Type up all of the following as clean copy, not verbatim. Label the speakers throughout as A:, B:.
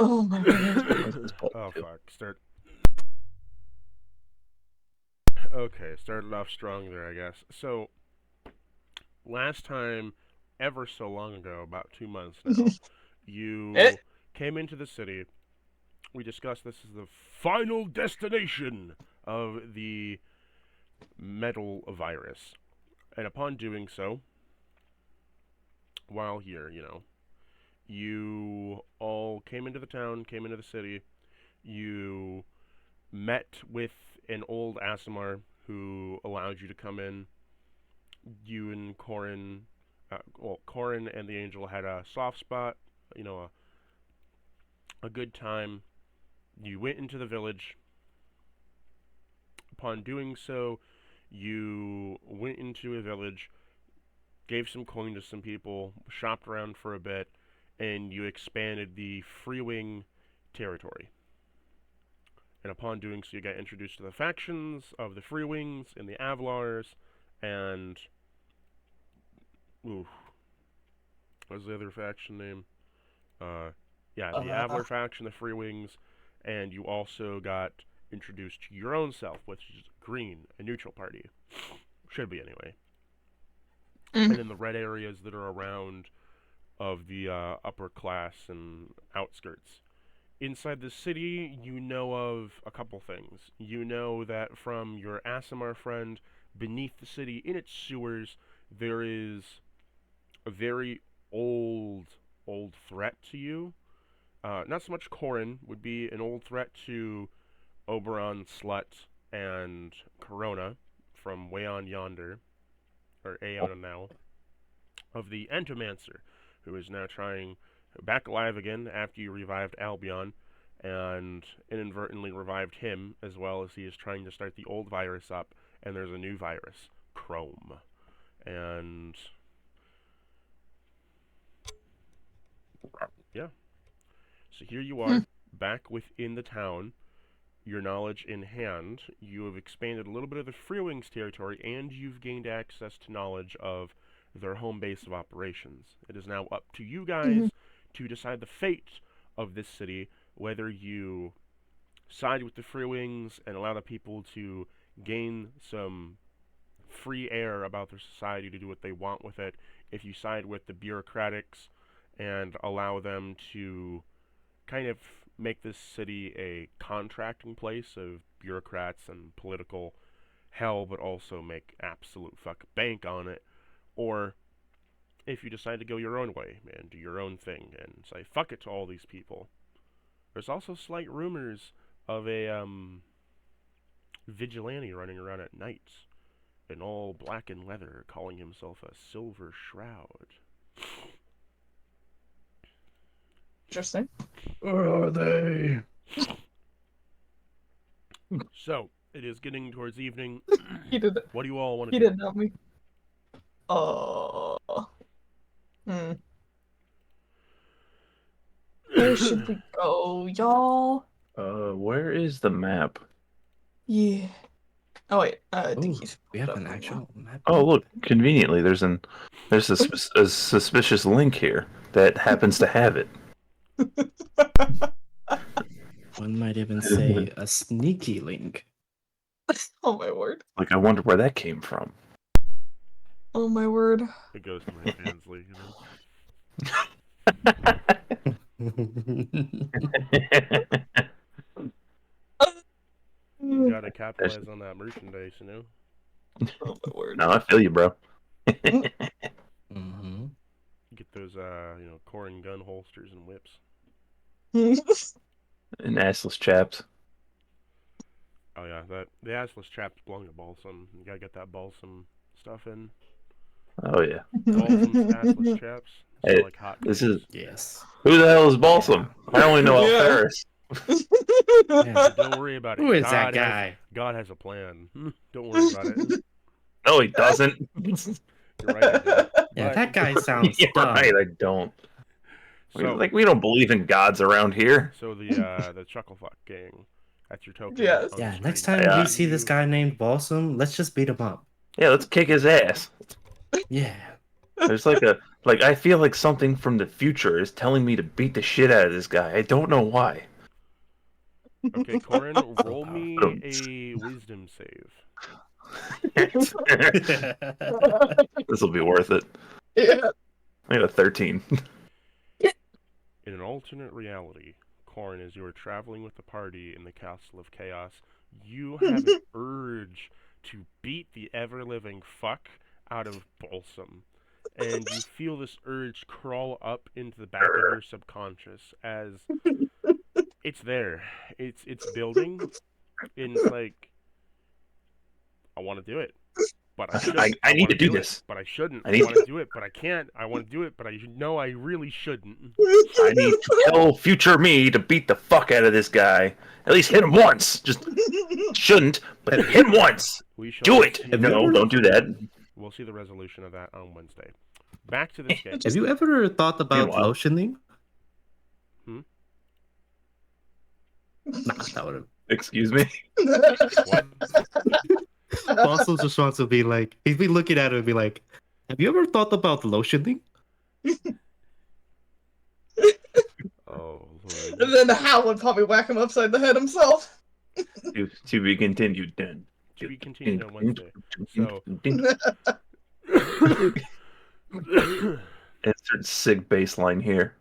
A: Oh my word.
B: Oh fuck! Okay, started off strong there, I guess. So last time, ever so long ago, about 2 months now,
A: Eh?
B: you came into the city. We discussed this as the final destination of the metal virus, and upon doing so, while here, you all came into the town, came into the city. You met with an old Asimar who allowed you to come in. You and Corin, Corin and the Angel had a soft spot, a good time. You went into the village. Upon doing so, you went into a village, gave some coin to some people, shopped around for a bit, and you expanded the Freewing territory. And upon doing so, you got introduced to the factions of the Freewings and the Avlars, and ooh, what was the other faction name? Yeah, the Avlar faction, the Freewings, and you also got introduced to your own self, which is green, a neutral party. Should be anyway. And then the red areas that are around of the upper class and outskirts. Inside the city, you know of a couple things. You know that from your Asimar friend, beneath the city, in its sewers, there is a very old threat to you. Not so much Corin would be an old threat to Oberon, Slut, and Corona from way on yonder, or Aeon now, of the Entomancer, who is now trying back alive again after you revived Albion, and inadvertently revived him, as well as he is trying to start the old virus up, and there's a new virus, Chrome. And yeah. So here you are, back within the town, your knowledge in hand. You have expanded a little bit of the Freewings territory, and you've gained access to knowledge of their home base of operations. It is now up to you guys to decide the fate of this city, whether you side with the Freewings and allow the people to gain some free air about their society to do what they want with it, if you side with the bureaucratics and allow them to kind of make this city a contracting place of bureaucrats and political hell, but also make absolute fuck bank on it, or if you decide to go your own way and do your own thing and say fuck it to all these people. There's also slight rumors of a vigilante running around at night in all black and leather, calling himself a Silver Shroud.
A: Interesting.
C: Where are they?
B: So, it is getting towards evening.
A: He did it.
B: What do you all want to
A: He
B: do?
A: didn't help me. Oh. Where should we go, y'all?
C: Where is the map?
A: Yeah. Oh wait, I think
D: Ooh,
A: he's.
D: we have an actual map.
C: Oh, look! Conveniently, there's a suspicious link here that happens to have it.
D: One might even say a sneaky link.
A: Oh my word.
C: Like, I wonder where that came from.
A: Oh my word.
B: It goes to my fans league, You gotta capitalize on that merchandise,
A: Oh my word.
C: No, I feel you, bro.
D: Mm-hmm.
B: Get those, Corin gun holsters and whips.
C: And assless chaps.
B: Oh yeah, the assless chaps belong to Balsam. You gotta get that Balsam stuff in.
C: Oh yeah.
B: Balsam's assless chaps.
C: Hey,
B: Like hot
C: this
B: cakes.
C: is
D: Yes.
C: who the hell is Balsam? I only know
A: Yeah.
C: Alferis.
D: Yeah.
B: Don't worry about it.
D: Who is
B: God
D: that guy?
B: God has a plan. Don't worry about it.
C: No, he doesn't.
B: You're right. He does.
D: Yeah,
B: But-
D: that guy sounds
C: You're
D: dumb.
C: right, I don't.
B: So,
C: We don't believe in gods around here.
B: so the Chucklefuck gang. That's your token.
A: Yes.
B: on the
D: Yeah,
B: street.
D: next time
C: Yeah.
D: we see this guy named Balsam, let's just beat him up.
C: Yeah, let's kick his ass.
D: Yeah.
C: There's like Like, I feel like something from the future is telling me to beat the shit out of this guy. I don't know why.
B: Okay, Corin,
D: So
B: roll
D: powerful.
B: me a wisdom save.
C: This will be worth it.
A: Yeah.
C: I got a 13.
B: In an alternate reality, Corin, as you are traveling with the party in the Castle of Chaos, you have an urge to beat the ever-living fuck out of Balsam. And you feel this urge crawl up into the back of your subconscious as it's there. It's building, and it's like, I want to do it, but I shouldn't.
C: I need
B: want
C: to do
B: do it,
C: this.
B: but I shouldn't.
C: I
B: I
C: need
B: want to do it, but I can't. I want to do it, but I know I really shouldn't.
C: I need to tell future me to beat the fuck out of this guy. At least hit him once. Just shouldn't, but hit him once.
B: We shall
C: Do it.
B: see
D: Have you
C: No,
D: ever-
C: don't do that.
B: We'll see the resolution of that on Wednesday. Back to this game.
D: Have you ever thought about
C: Meanwhile.
D: lotioning?
B: Hmm?
D: Nah, that would have.
C: Excuse me.
B: What?
D: Balsam just wants to be like, he'd be looking at it and be like, have you ever thought about lotioning?
B: Oh,
A: And
B: Lord.
A: then Hal would probably whack him upside the head himself.
C: To be continued then.
B: To be continued on Wednesday. So,
C: Insert sig baseline here.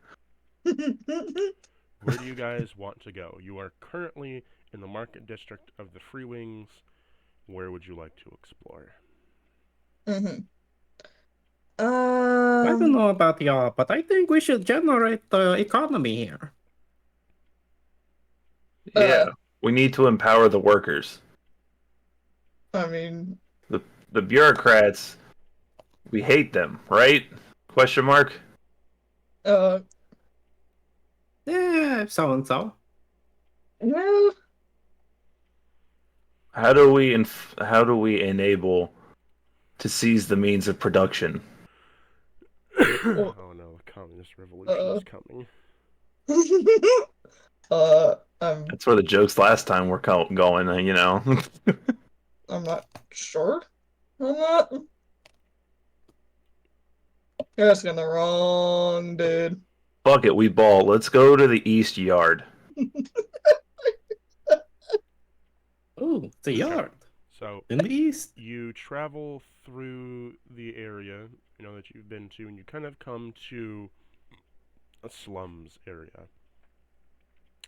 B: where do you guys want to go? You are currently in the market district of the Free Wings. Where would you like to explore?
A: Mm-hmm.
D: I don't know about y'all, but I think we should generate the economy here.
C: Yeah. We need to empower the workers.
A: I mean,
C: The bureaucrats, we hate them, right? Question mark?
A: yeah.
D: So and so.
C: How do we enable to seize the means of production?
B: Oh no, the communist revolution is coming.
C: That's where the jokes last time were going, you know.
A: I'm not sure on that. You're asking the wrong dude.
C: Fuck it, we ball. Let's go to the east yard.
D: Oh, it's a yard
B: So,
D: in the east.
B: you travel through the area, that you've been to, and you kind of come to a slums area.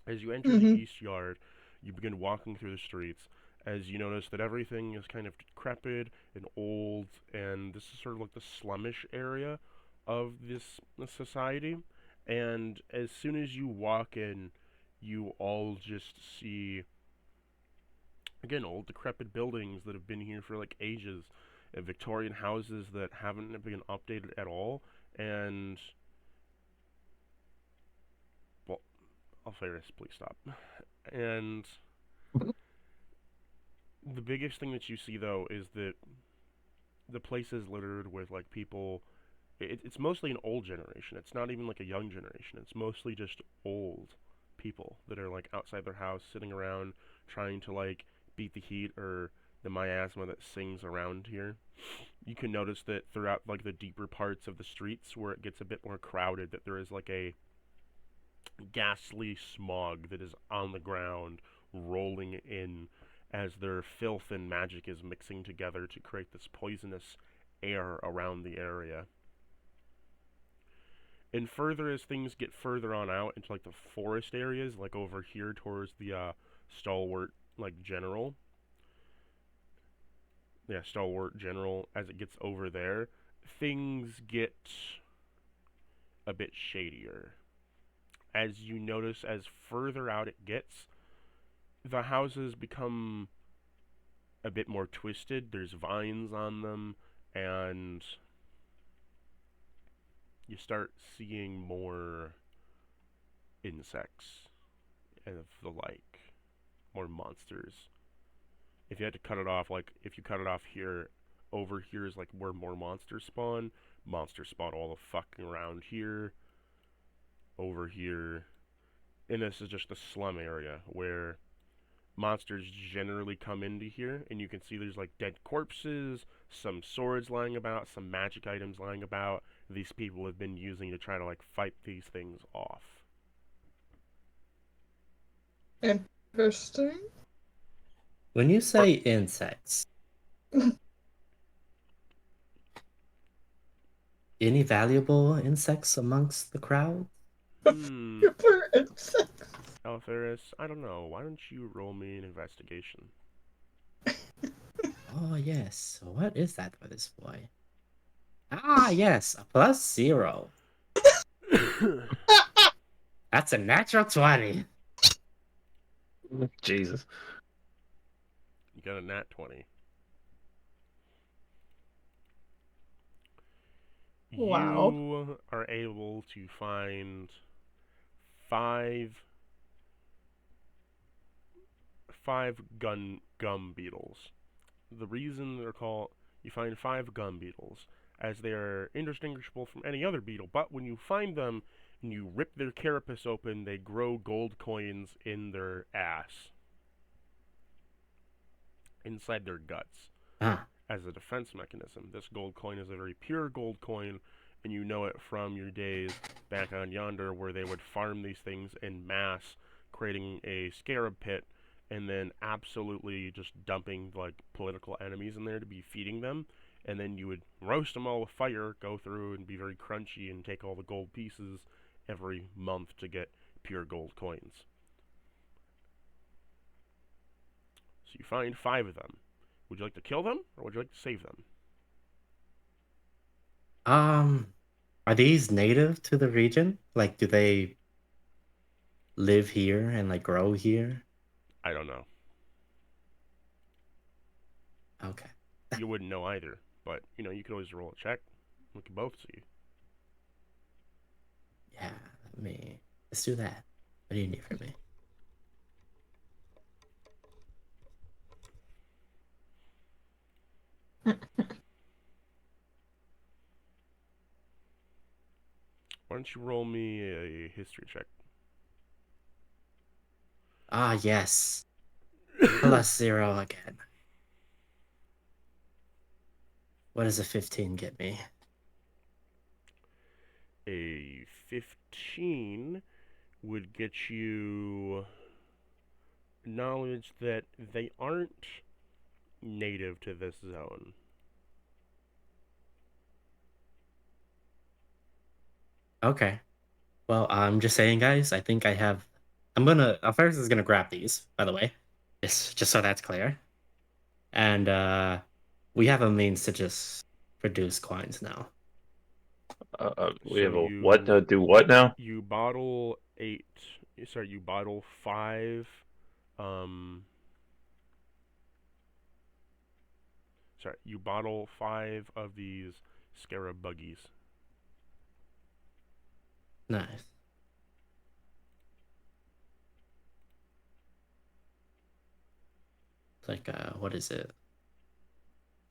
B: As you enter the east yard, you begin walking through the streets, as you notice that everything is kind of decrepit and old, and this is sort of like the slummish area of this society. And as soon as you walk in, you all just see, again, old decrepit buildings that have been here for like ages, and Victorian houses that haven't been updated at all, and well, Alpharis, please stop. And the biggest thing that you see though is that the place is littered with like people. It's mostly an old generation. It's not even like a young generation. It's mostly just old people that are like outside their house, sitting around, trying to like beat the heat or the miasma that sings around here. You can notice that throughout like the deeper parts of the streets where it gets a bit more crowded, that there is like a ghastly smog that is on the ground, rolling in as their filth and magic is mixing together to create this poisonous air around the area. And further, as things get further on out into like the forest areas, like over here towards the stalwart like general, stalwart general, as it gets over there, things get a bit shadier. As you notice, as further out it gets, the houses become a bit more twisted. There's vines on them, and you start seeing more insects and the like, more monsters. If you had to cut it off, like if you cut it off here, over here is like where more monsters spawn. Monsters spawn all the fucking around here, over here, and this is just the slum area where monsters generally come into here, and you can see there's like dead corpses, some swords lying about, some magic items lying about. these people have been using to try to like fight these things off.
A: Interesting.
D: When you say insects, any valuable insects amongst the crowd?
A: Super insects.
B: Alferis, I don't know. Why don't you roll me an investigation?
D: Oh, yes. What is that for this boy? Ah, yes. A +0. That's a natural 20.
C: Jesus.
B: You got a nat 20.
A: Wow.
B: You are able to find five gum beetles. The reason they're called, you find 5 gum beetles, as they are indistinguishable from any other beetle, but when you find them and you rip their carapace open, they grow gold coins in their ass, inside their guts.
D: Ah.
B: As a defense mechanism. This gold coin is a very pure gold coin, and you know it from your days back on yonder where they would farm these things in mass, creating a scarab pit, and then absolutely just dumping like political enemies in there to be feeding them, and then you would roast them all with fire, go through and be very crunchy, and take all the gold pieces every month to get pure gold coins. So you find 5 of them. Would you like to kill them, or would you like to save them?
D: Are these native to the region? Like, do they live here and like grow here?
B: I don't know.
D: Okay.
B: You wouldn't know either, but you know you could always roll a check. We can both see.
D: Yeah, let's do that. What do you need from me?
B: Why don't you roll me a history check?
D: Ah, yes. +0 again. What does a 15 get me?
B: A 15 would get you knowledge that they aren't native to this zone.
D: Okay. Well, I'm just saying, guys, I think I have... Alferis is gonna grab these, by the way. Just so that's clear. And we have a means to just produce coins now.
C: We have
B: So
C: a what to do what now?
B: You bottle 8. Sorry, you bottle 5. Sorry, you bottle 5 of these scarab buggies.
D: Nice. It's like, what is it?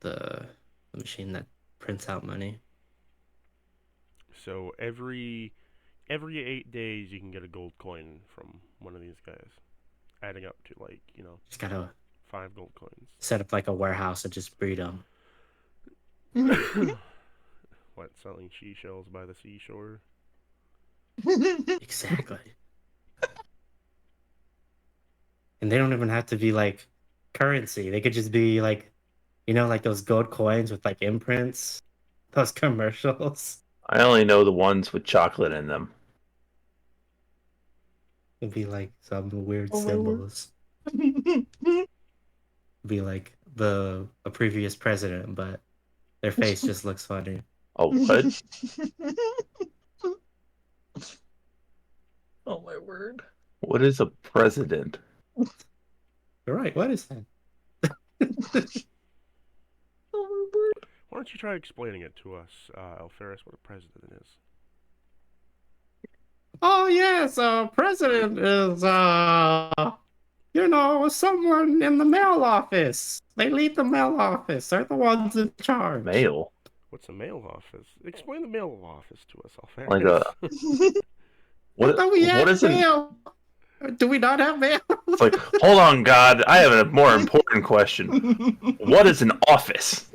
D: The machine that prints out money.
B: So every 8 days you can get a gold coin from one of these guys, adding up to like,
D: Just gotta
B: 5 gold coins.
D: set up like a warehouse and just breed them.
B: What, selling seashells by the seashore?
D: Exactly. And they don't even have to be like currency. They could just be like, like those gold coins with like imprints. Those commercials.
C: I only know the ones with chocolate in them.
D: It'd be like some weird
A: Oh, my word.
D: symbols. Be like a previous president, but their face just looks funny.
C: Oh, what?
A: Oh my word.
C: What is a president?
D: You're right. What is that?
A: Oh my word.
B: Why don't you try explaining it to us, Alferis, what a president is?
D: Oh yes, president is someone in the mail office. They lead the mail office. They're the ones in charge.
C: Mail?
B: What's a mail office? Explain the mail office to us, Alferis.
C: Like a... What is it?
D: Mail. Do we not have mail?
C: It's like, hold on, God. I have a more important question. What is an office?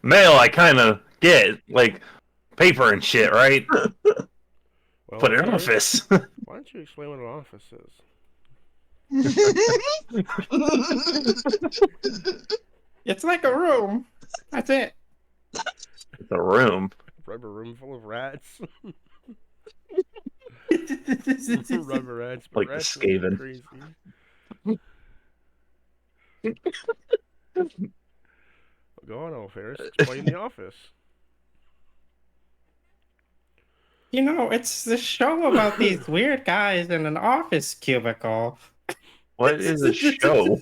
C: Mail, I kind of get, like, paper and shit, right?
B: Well,
C: But an
B: Alferis,
C: office.
B: why don't you explain what an office is?
D: It's like a room. That's it.
C: It's a room.
B: Rubber room full of rats. Rubber rats, but
C: Like the
B: rats make me
C: Skaven.
B: crazy. Go on, Alferis. Explain the office.
D: You know, it's the show about these weird guys in an office cubicle.
C: What is a show?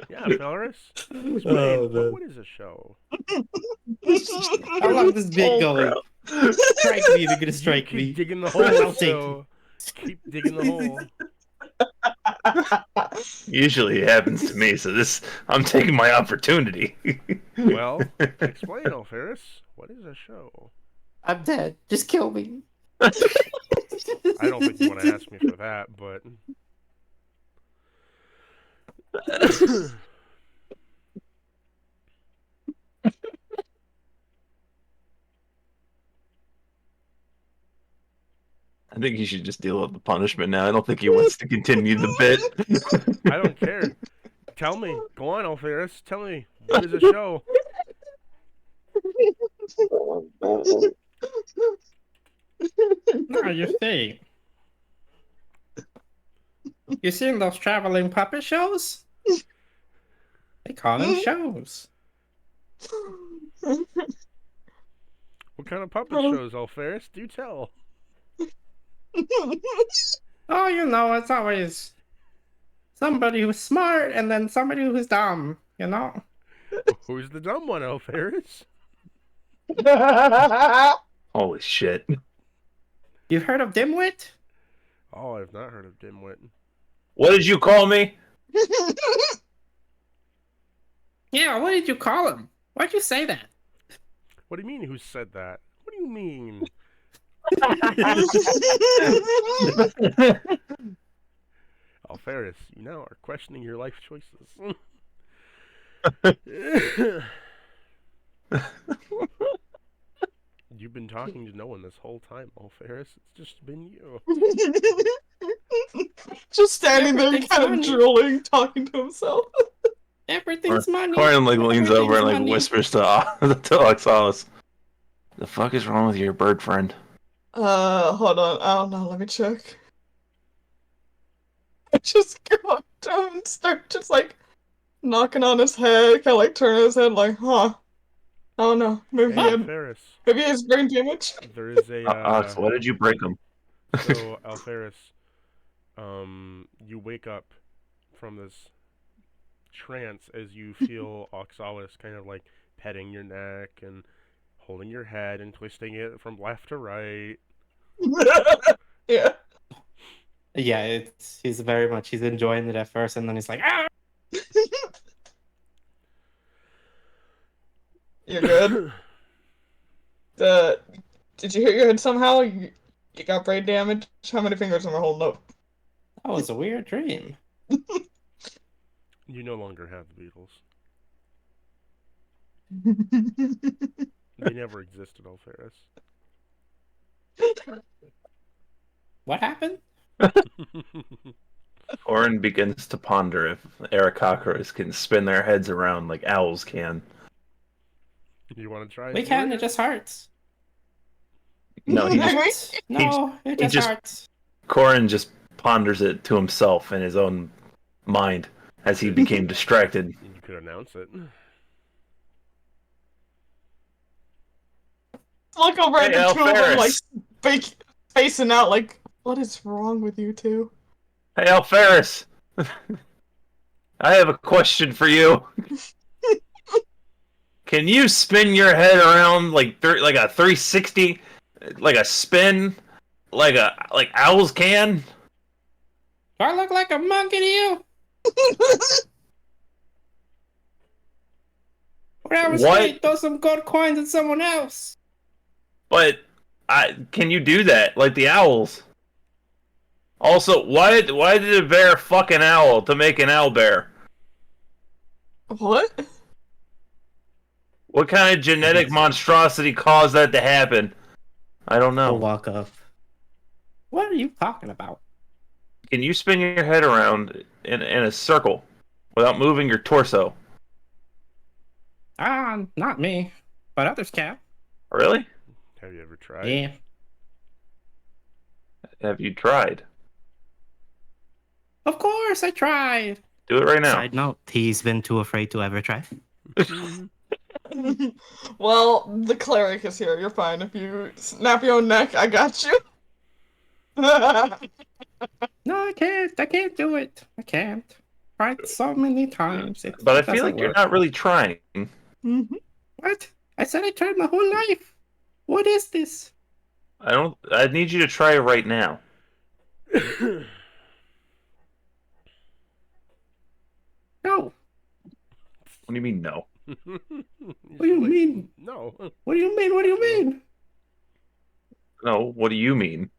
B: Yeah, Alferis. Explain.
D: Oh, man.
B: What is a show?
D: I love this big
C: Oh,
D: going.
C: crap.
D: Strike me if you're gonna strike
B: Keep
D: me.
B: digging the
D: I'll
B: hole,
D: take
B: so keep digging the hole.
C: Usually it happens to me, so I'm taking my opportunity.
B: Well, explain, Alferis. What is a show?
D: I'm dead. Just kill me.
B: I don't think you want to ask me for that, but...
C: I think he should just deal with the punishment now. I don't think he wants to continue the bit.
B: I don't care. Tell me. Go on, Alferis. Tell me. What is a show?
D: No, you see. You seen those traveling puppet shows? They call them shows.
B: What kind of puppet shows, Alferis? Do tell.
D: Oh, you know, it's always somebody who's smart and then somebody who's dumb, you know?
B: Who's the dumb one, Alferis?
C: Holy shit.
D: You've heard of Dimwit?
B: Oh, I've not heard of Dimwit.
C: What did you call me?
D: Yeah, what did you call him? Why'd you say that?
B: What do you mean, who said that? What do you mean? Alferis, you now are questioning your life choices. You've been talking to no one this whole time, Alferis. It's just been you.
A: Just standing there,
D: Everything's
A: kind of
D: funny.
A: drooling, talking to himself.
D: Everything's money.
C: Corin like leans over and like
D: Everything's money.
C: whispers to Oxalis. The fuck is wrong with your bird friend?
A: Hold on. I don't know. Let me check. I just go up to him and start just like knocking on his head, kind of like turning his head, like, huh? I don't know. Maybe
B: Hey, Alferis,
A: maybe he has brain damage.
B: there is a,
C: Ox, why did you break him?
B: so, Alferis, you wake up from this trance as you feel Oxalis kind of like petting your neck and holding your head and twisting it from left to right.
A: Yeah.
D: Yeah, he's enjoying it at first, and then he's like, ah!
A: You're good. Did you hit your head somehow? You got brain damage? How many fingers am I holding up?
D: That was a weird dream.
B: You no longer have the Beatles. They never existed, Alferis.
D: What happened?
C: Corin begins to ponder if Aarakocras can spin their heads around like owls can.
B: You want to try?
D: We can, it just hurts.
C: No, he just
D: No, it just hurts.
C: Corin just ponders it to himself in his own mind as he became distracted.
B: You could announce it.
A: Look over at
C: Hey,
A: the two of them, like
C: Alferis.
A: facing out, like, what is wrong with you two?
C: Hey, Alferis! I have a question for you. Can you spin your head around like a 360, like a spin, like owls can?
D: Do I look like a monkey to you? When I was
C: What?
D: straight, throw some gold coins at someone else.
C: But can you do that like the owls? Also, why did a bear fuck an owl to make an owl bear?
A: What?
C: What kind of genetic monstrosity caused that to happen? I don't
D: He'll
C: know.
D: walk up. What are you talking about?
C: Can you spin your head around in a circle without moving your torso?
D: Not me, but others can.
C: Really?
B: Have you ever tried?
D: Yeah.
C: Have you tried?
D: Of course, I tried.
C: Do it right now.
D: Side note: he's been too afraid to ever try.
A: Well, the cleric is here. You're fine. If you snap your own neck, I got you.
D: No, I can't. I can't do it. I can't. Tried so many times.
C: But I
D: it
C: feel
D: doesn't
C: like you're
D: work.
C: not really trying.
D: What? I said I tried my whole life. What is this?
C: I need you to try it right now.
D: No.
C: What do you mean no?
D: What do you mean?
B: No.
D: What do you mean? What do you mean?
C: No, what do you mean?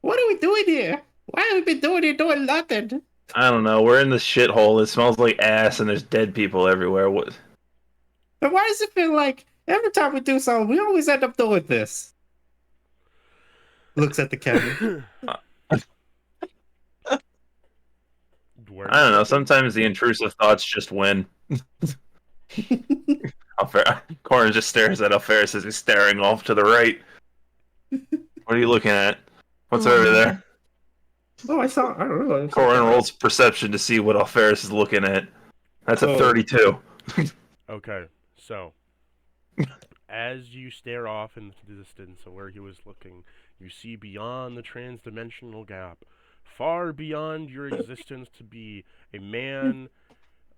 D: What are we doing here? Why have we been doing here doing nothing?
C: I don't know. We're in this shithole. It smells like ass and there's dead people everywhere. What?
D: But why does it feel like every time we do something, we always end up doing this? Looks at the camera.
C: I don't know. Sometimes the intrusive thoughts just win. Corin just stares at Alferis as he's staring off to the right. What are you looking at? What's over there?
D: Oh, I don't know.
C: Corin rolls perception to see what Alferis is looking at. That's a 32.
B: Okay, so as you stare off into the distance of where he was looking, you see beyond the transdimensional gap, far beyond your existence, to be a man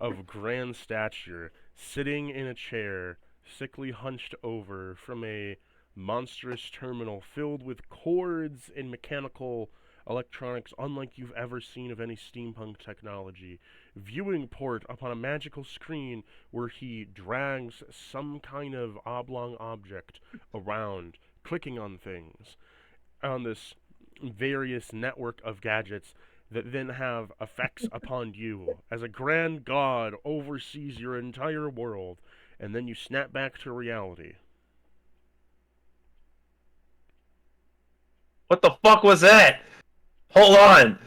B: of grand stature, sitting in a chair, sickly hunched over from a monstrous terminal filled with cords and mechanical electronics unlike you've ever seen of any steampunk technology. Viewing port upon a magical screen where he drags some kind of oblong object around, clicking on things on this various network of gadgets that then have effects upon you as a grand god oversees your entire world, and then you snap back to reality.
C: What the fuck was that? Hold on.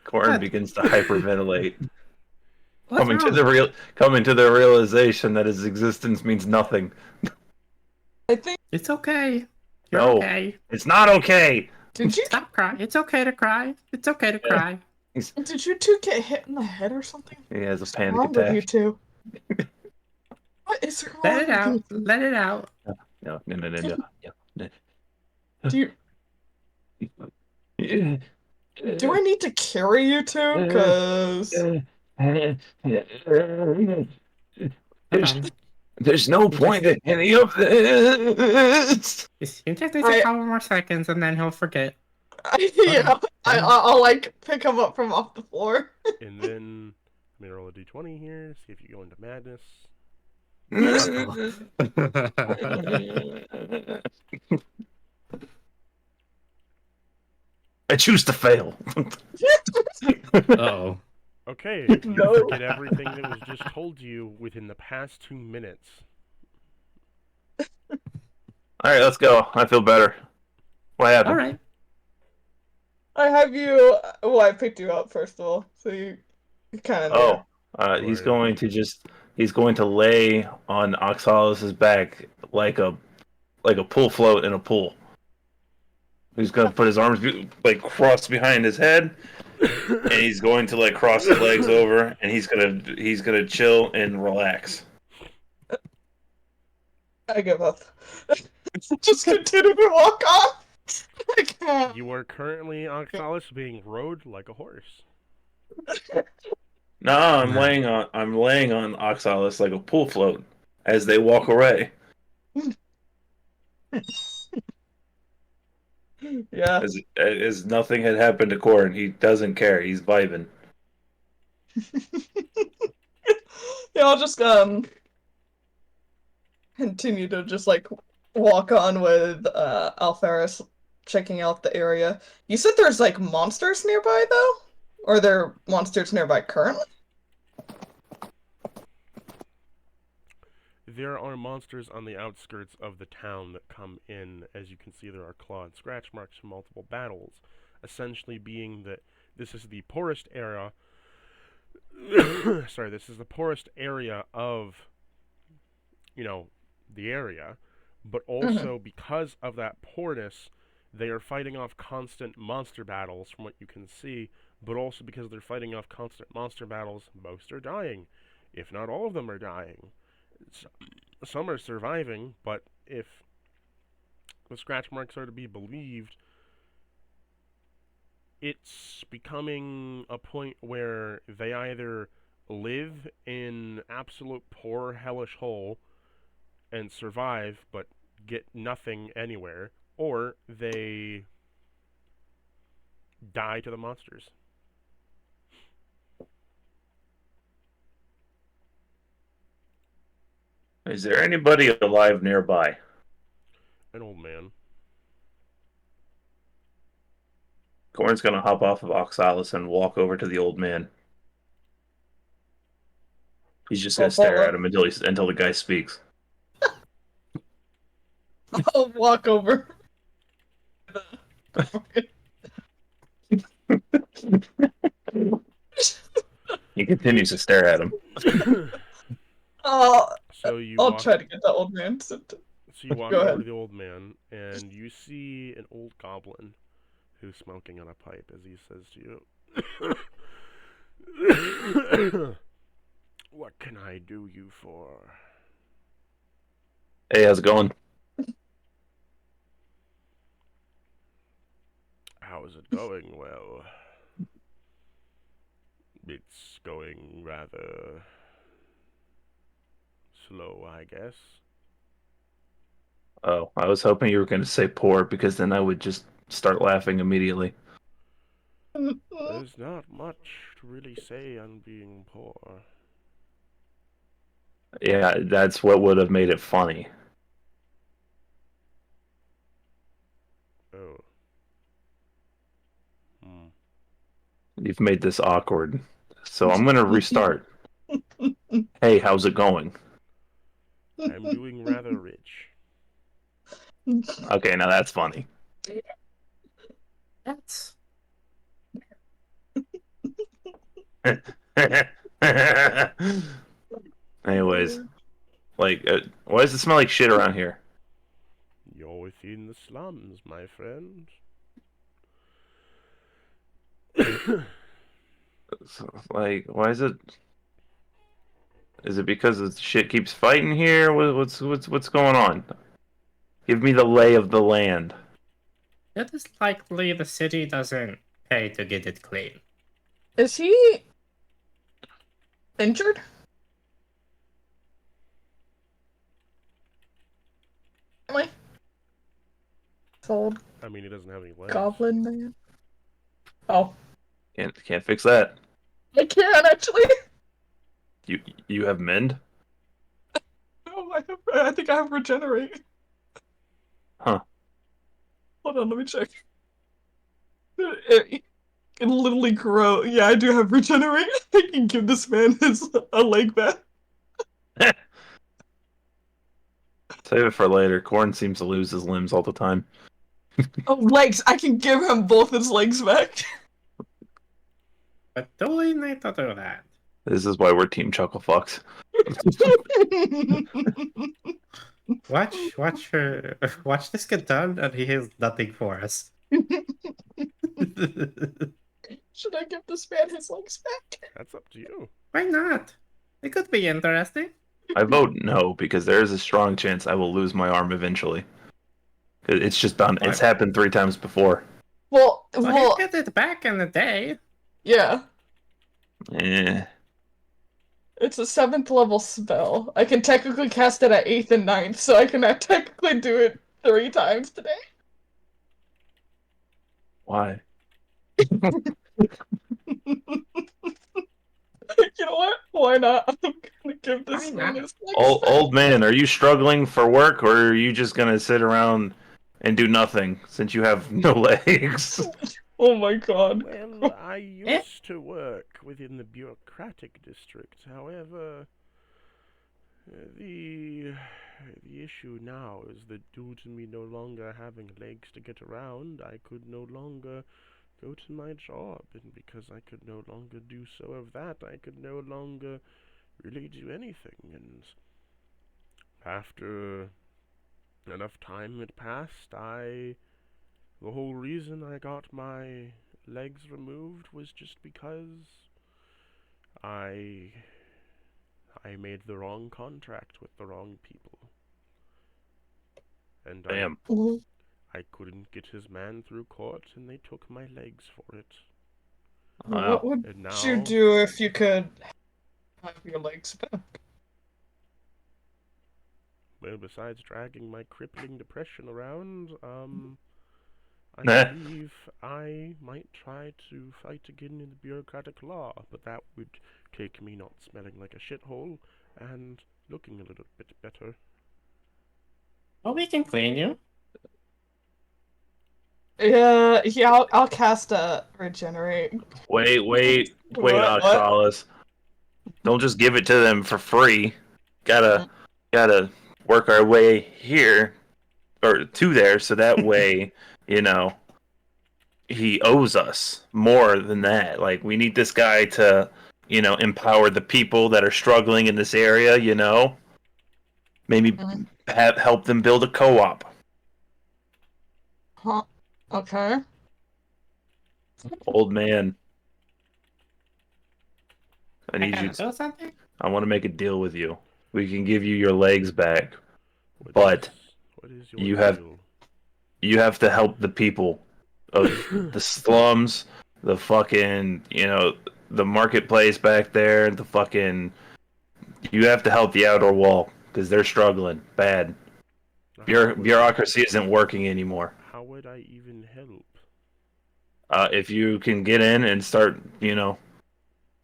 C: Corin
D: What?
C: begins to hyperventilate,
D: What's
C: coming
D: wrong?
C: to the realization that his existence means nothing.
A: I think.
D: It's okay. You're
C: No.
D: okay.
C: It's not okay.
A: Did you
D: Stop crying. It's okay to cry. It's okay to cry.
A: did you two get hit in the head or something?
C: He has a
A: What's
C: panic
A: wrong with you
C: attack.
A: two? What is wrong
D: Let it
A: with
D: out.
A: you?
D: Let it out.
C: No.
A: Do I need to carry you two? Cause
C: There's no point in any of this.
D: You just need
A: I-
D: a couple more seconds and then he'll forget.
A: yeah, I'll like pick him up from off the floor.
B: And then let me roll a d20 here, see if you go into madness.
C: I choose to fail.
D: Oh.
B: Okay, you
A: No.
B: forget everything that was just told to you within the past 2 minutes.
C: All right, let's go. I feel better. What happened?
D: All right.
A: I have you. Well, I picked you up first of all, so you kind of.
C: He's going to lay on Oxalis' back like a pool float in a pool. He's going to put his arms like crossed behind his head, and he's going to like cross his legs over, and he's gonna chill and relax.
A: I give up. Just continue to walk on. I can't.
B: You are currently, Oxalis, being rode like a horse.
C: No, I'm laying on Oxalis like a pool float as they walk away.
A: Yeah.
C: As nothing had happened to Corin. He doesn't care. He's vibing.
A: Yeah, I'll just continue to just like walk on with Alferis checking out the area. You said there's like monsters nearby though? Or are there monsters nearby currently?
B: there are monsters on the outskirts of the town that come in. As you can see, there are claw and scratch marks from multiple battles, essentially being that this is the poorest area. Sorry, this is the poorest area of, the area, but also because of that poorness, they are fighting off constant monster battles, from what you can see, but also because they're fighting off constant monster battles, most are dying. If not all of them are dying. Some are surviving, but if the scratch marks are to be believed, it's becoming a point where they either live in absolute poor, hellish hole and survive, but get nothing anywhere, or they die to the monsters.
C: Is there anybody alive nearby?
B: An old man.
C: Corn's gonna hop off of Oxalis and walk over to the old man. He's just gonna stare at him until the guy speaks.
A: I'll walk over.
C: He continues to stare at him.
A: Oh,
B: So you
A: I'll
B: walk,
A: try to get the old man to.
B: so you walk
A: Go
B: over
A: ahead.
B: to the old man, and you see an old goblin who's smoking on a pipe as he says to you, "What can I do you for?"
C: Hey, how's it going?
B: How's it going? Well, it's going rather slow, I guess.
C: Oh, I was hoping you were going to say poor, because then I would just start laughing immediately.
B: There's not much to really say on being poor.
C: Yeah, that's what would have made it funny.
B: Oh. Hmm.
C: You've made this awkward. So I'm going to restart. Hey, how's it going?
B: I'm doing rather rich.
C: Okay, now that's funny.
D: That's
C: Anyways, why does it smell like shit around here?
B: You're within the slums, my friend.
C: Why is it? Is it because the shit keeps fighting here? What's going on? Give me the lay of the land.
D: it is likely the city doesn't pay to get it clean.
A: Is he injured? Am I? This old
B: I mean, he doesn't have any legs.
A: goblin man. Oh,
C: Can't fix that.
A: I can actually.
C: You have mend?
A: No, I think I have regenerate.
C: Huh.
A: Hold on, let me check. It can literally grow. Yeah, I do have regenerate. I can give this man a leg back.
C: Save it for later. Corn seems to lose his limbs all the time.
A: Oh, legs! I can give him both his legs back.
D: But do we need to do that?
C: This is why we're Team Chucklefucks.
D: Watch this get done, and he has nothing for us.
A: Should I give this man his legs back?
B: That's up to you.
D: Why not? It could be interesting.
C: I vote no, because there is a strong chance I will lose my arm eventually. It's just bound. It's happened 3 times before.
A: Well,
D: He'll get it back in a day.
A: yeah.
C: Eh.
A: It's a 7th level spell. I can technically cast it at 8th and 9th, so I can technically do it 3 times today.
C: Why?
A: You know what? Why not? I'm gonna give this man his legs back.
C: Old man, are you struggling for work, or are you just gonna sit around and do nothing since you have no legs?
A: Oh my god.
B: Well, I used to work within the bureaucratic district. However, the issue now is that due to me no longer having legs to get around, I could no longer go to my job, and because I could no longer do so of that, I could no longer really do anything, and after enough time had passed, the whole reason I got my legs removed was just because I I made the wrong contract with the wrong people. And
C: Damn.
B: I couldn't get his man through court, and they took my legs for it.
A: What
C: Wow.
A: would
B: And
A: you
B: now,
A: do if you could have your legs back?
B: well, besides dragging my crippling depression around, I
C: Nah.
B: believe I might try to fight again in the bureaucratic law, but that would take me not smelling like a shithole and looking a little bit better.
D: Well, we can clean you.
A: Yeah, I'll cast a regenerate.
C: Wait,
A: What?
C: Oxalis. Don't just give it to them for free. Gotta work our way here or to there, so that way, you know, he owes us more than that. Like, we need this guy to, empower the people that are struggling in this area. Maybe help them build a co-op.
A: Huh? Okay.
C: Old man, I
D: I
C: need
D: kind
C: you.
D: of feel something.
C: I want to make a deal with you. We can give you your legs back,
B: What
C: but
B: is your
C: you have
B: deal?
C: you have to help the people of the slums, the fucking, the marketplace back there, the fucking. You have to help the outer wall because they're struggling bad. Bureaucracy isn't working anymore.
B: How would I even help?
C: If you can get in and start,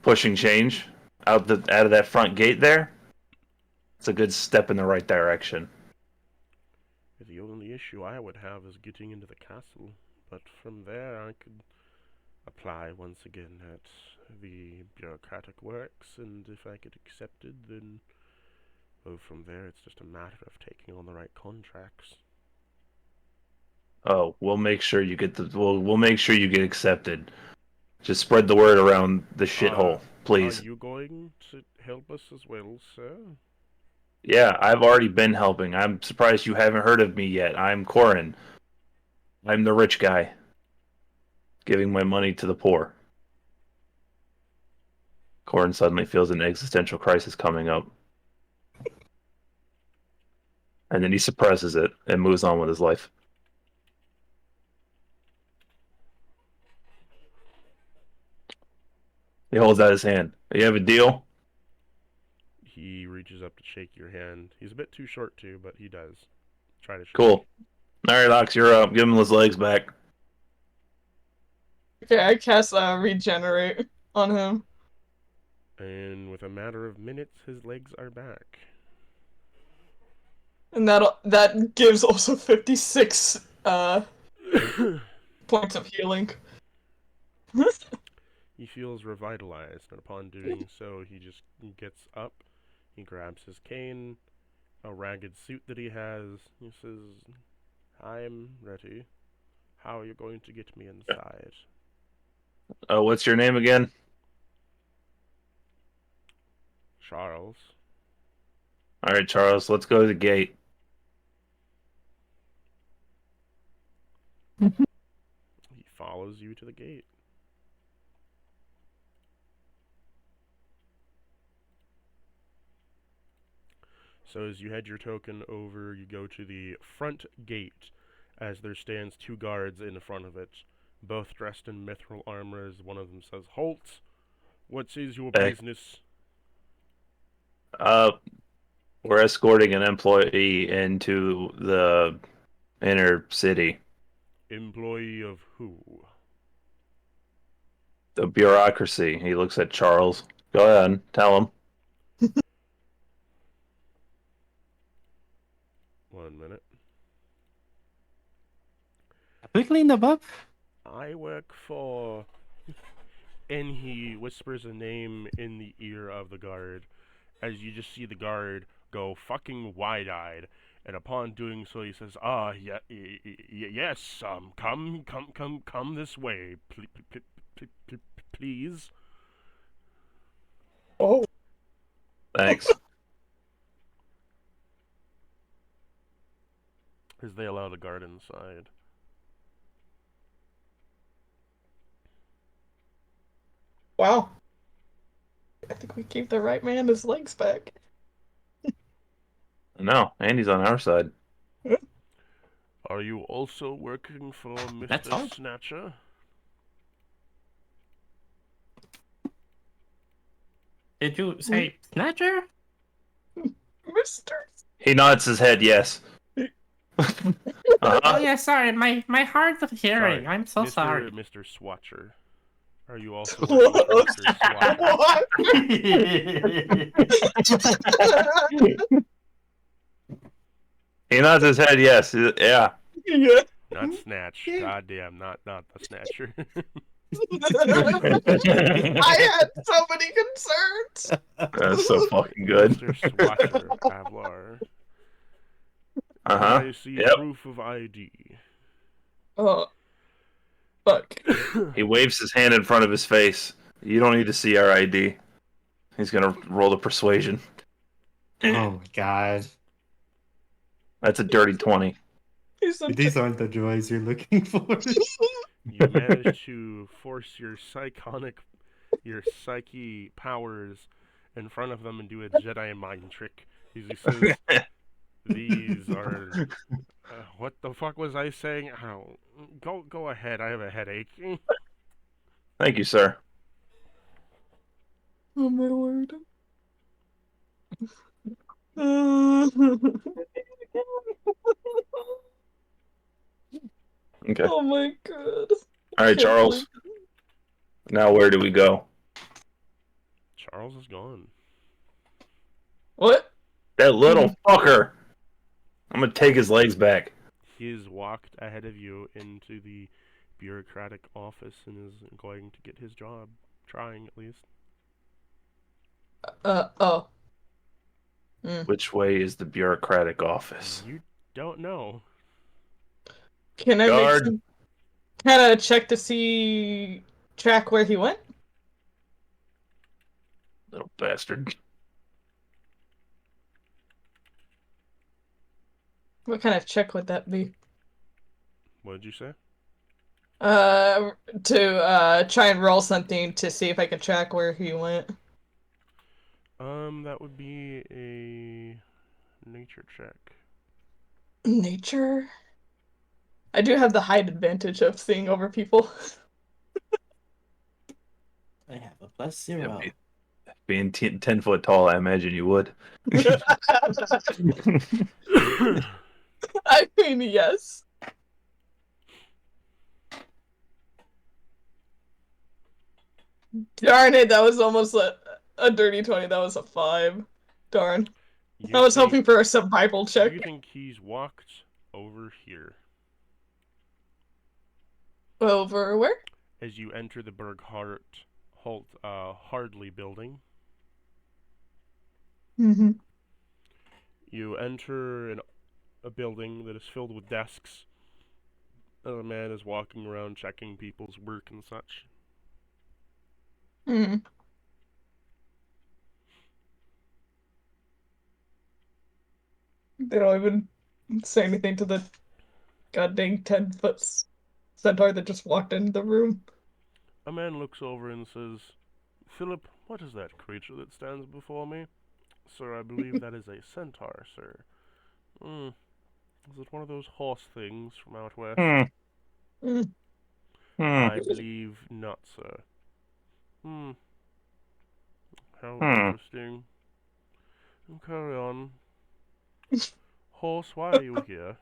C: pushing change out of that front gate there, it's a good step in the right direction.
B: The only issue I would have is getting into the castle, but from there I could apply once again at the bureaucratic works, and if I get accepted, then from there it's just a matter of taking on the right contracts.
C: Oh, we'll make sure you get we'll make sure you get accepted. Just spread the word around the shithole,
B: Are
C: please.
B: you going to help us as well, sir?
C: Yeah, I've already been helping. I'm surprised you haven't heard of me yet. I'm Corin. I'm the rich guy, giving my money to the poor. Corin suddenly feels an existential crisis coming up. And then he suppresses it and moves on with his life. He holds out his hand. You have a deal?
B: He reaches up to shake your hand. He's a bit too short to, but he does. Try to shake.
C: Cool. Alright, Ox, you're up. Give him his legs back.
A: Okay, I cast regenerate on him.
B: And with a matter of minutes, his legs are back.
A: And that gives also 56 points of healing.
B: He feels revitalized, and upon doing so, he just gets up, he grabs his cane, a ragged suit that he has, he says, I'm ready. How are you going to get me inside?
C: What's your name again?
B: Charles.
C: Alright, Charles, let's go to the gate.
B: He follows you to the gate. So as you head your token over, you go to the front gate, as there stands two guards in front of it, both dressed in mithril armor, as one of them says, "Halt! What is your
C: Hey.
B: business?"
C: We're escorting an employee into the inner city.
B: Employee of who?
C: The bureaucracy. He looks at Charles. Go ahead, tell him.
B: 1 minute.
D: Have we cleaned them up?
B: I work for... And he whispers a name in the ear of the guard, as you just see the guard go fucking wide-eyed, And upon doing so, he says, yeah, yes, come this way, please.
A: Oh,
C: Thanks.
B: As they allow the guard inside.
A: wow. I think we gave the right man his legs back.
C: No, Andy's on our side.
B: Are you also working for
D: That's
B: Mr.
D: all.
B: Snatcher?
D: Did you say Snatcher?
A: Mister.
C: He nods his head, yes.
D: Oh
C: Uh-huh.
D: yeah, sorry, my hard of hearing.
B: Sorry,
D: I'm so sorry.
B: Mr. Swatcher. Are you also working for Mr. Swatcher?
A: What?
C: He nods his head, yes. Yeah.
A: Yeah.
B: Not Snatch. Goddamn, not the Snatcher.
A: I had so many concerns.
C: That's so fucking good.
B: Mr. Swatcher, Avlar.
C: Uh-huh.
B: I see
C: Yep.
B: proof of ID.
A: Oh, fuck.
C: He waves his hand in front of his face. You don't need to see our ID. He's gonna roll the persuasion.
D: Oh my god.
C: That's a dirty 20.
A: He's a
D: These aren't the joys you're looking for.
B: You manage to force your psyche powers in front of them and do a Jedi mind trick. He says, "These are what the fuck was I saying? Oh, go ahead. I have a headache."
C: Thank you, sir.
A: Oh my word.
C: Okay.
A: Oh my god.
C: All right, Charles. Now where do we go?
B: Charles is gone.
A: What?
C: That little fucker. I'm gonna take his legs back.
B: He has walked ahead of you into the bureaucratic office and is going to get his job, trying at least.
A: Oh.
C: Which way is the bureaucratic office?
B: You don't know.
A: Can I
C: Guard.
A: make some kind of check to track where he went?
C: Little bastard.
A: What kind of check would that be?
B: What did you say?
A: To try and roll something to see if I can track where he went.
B: That would be a nature check.
A: Nature? I do have the height advantage of seeing over people.
D: I have a +0.
C: Yeah, being 10 foot tall, I imagine you would.
A: I mean, yes. Darn it, that was almost a dirty 20. That was a 5. Darn. I was hoping for a survival check.
B: You think he's walked over here?
A: Over where?
B: As you enter the Hardley building,
A: Mm-hmm.
B: you enter a building that is filled with desks. A man is walking around checking people's work and such.
A: Mm. They don't even say anything to the goddamn 10-foot centaur that just walked into the room.
B: A man looks over and says, "Philip, what is that creature that stands before me?" "Sir, I believe that is a centaur, sir." Is it one of those horse things from out west?"
A: Mm.
B: "I believe not, sir." How interesting. Carry on. Horse, why are you here?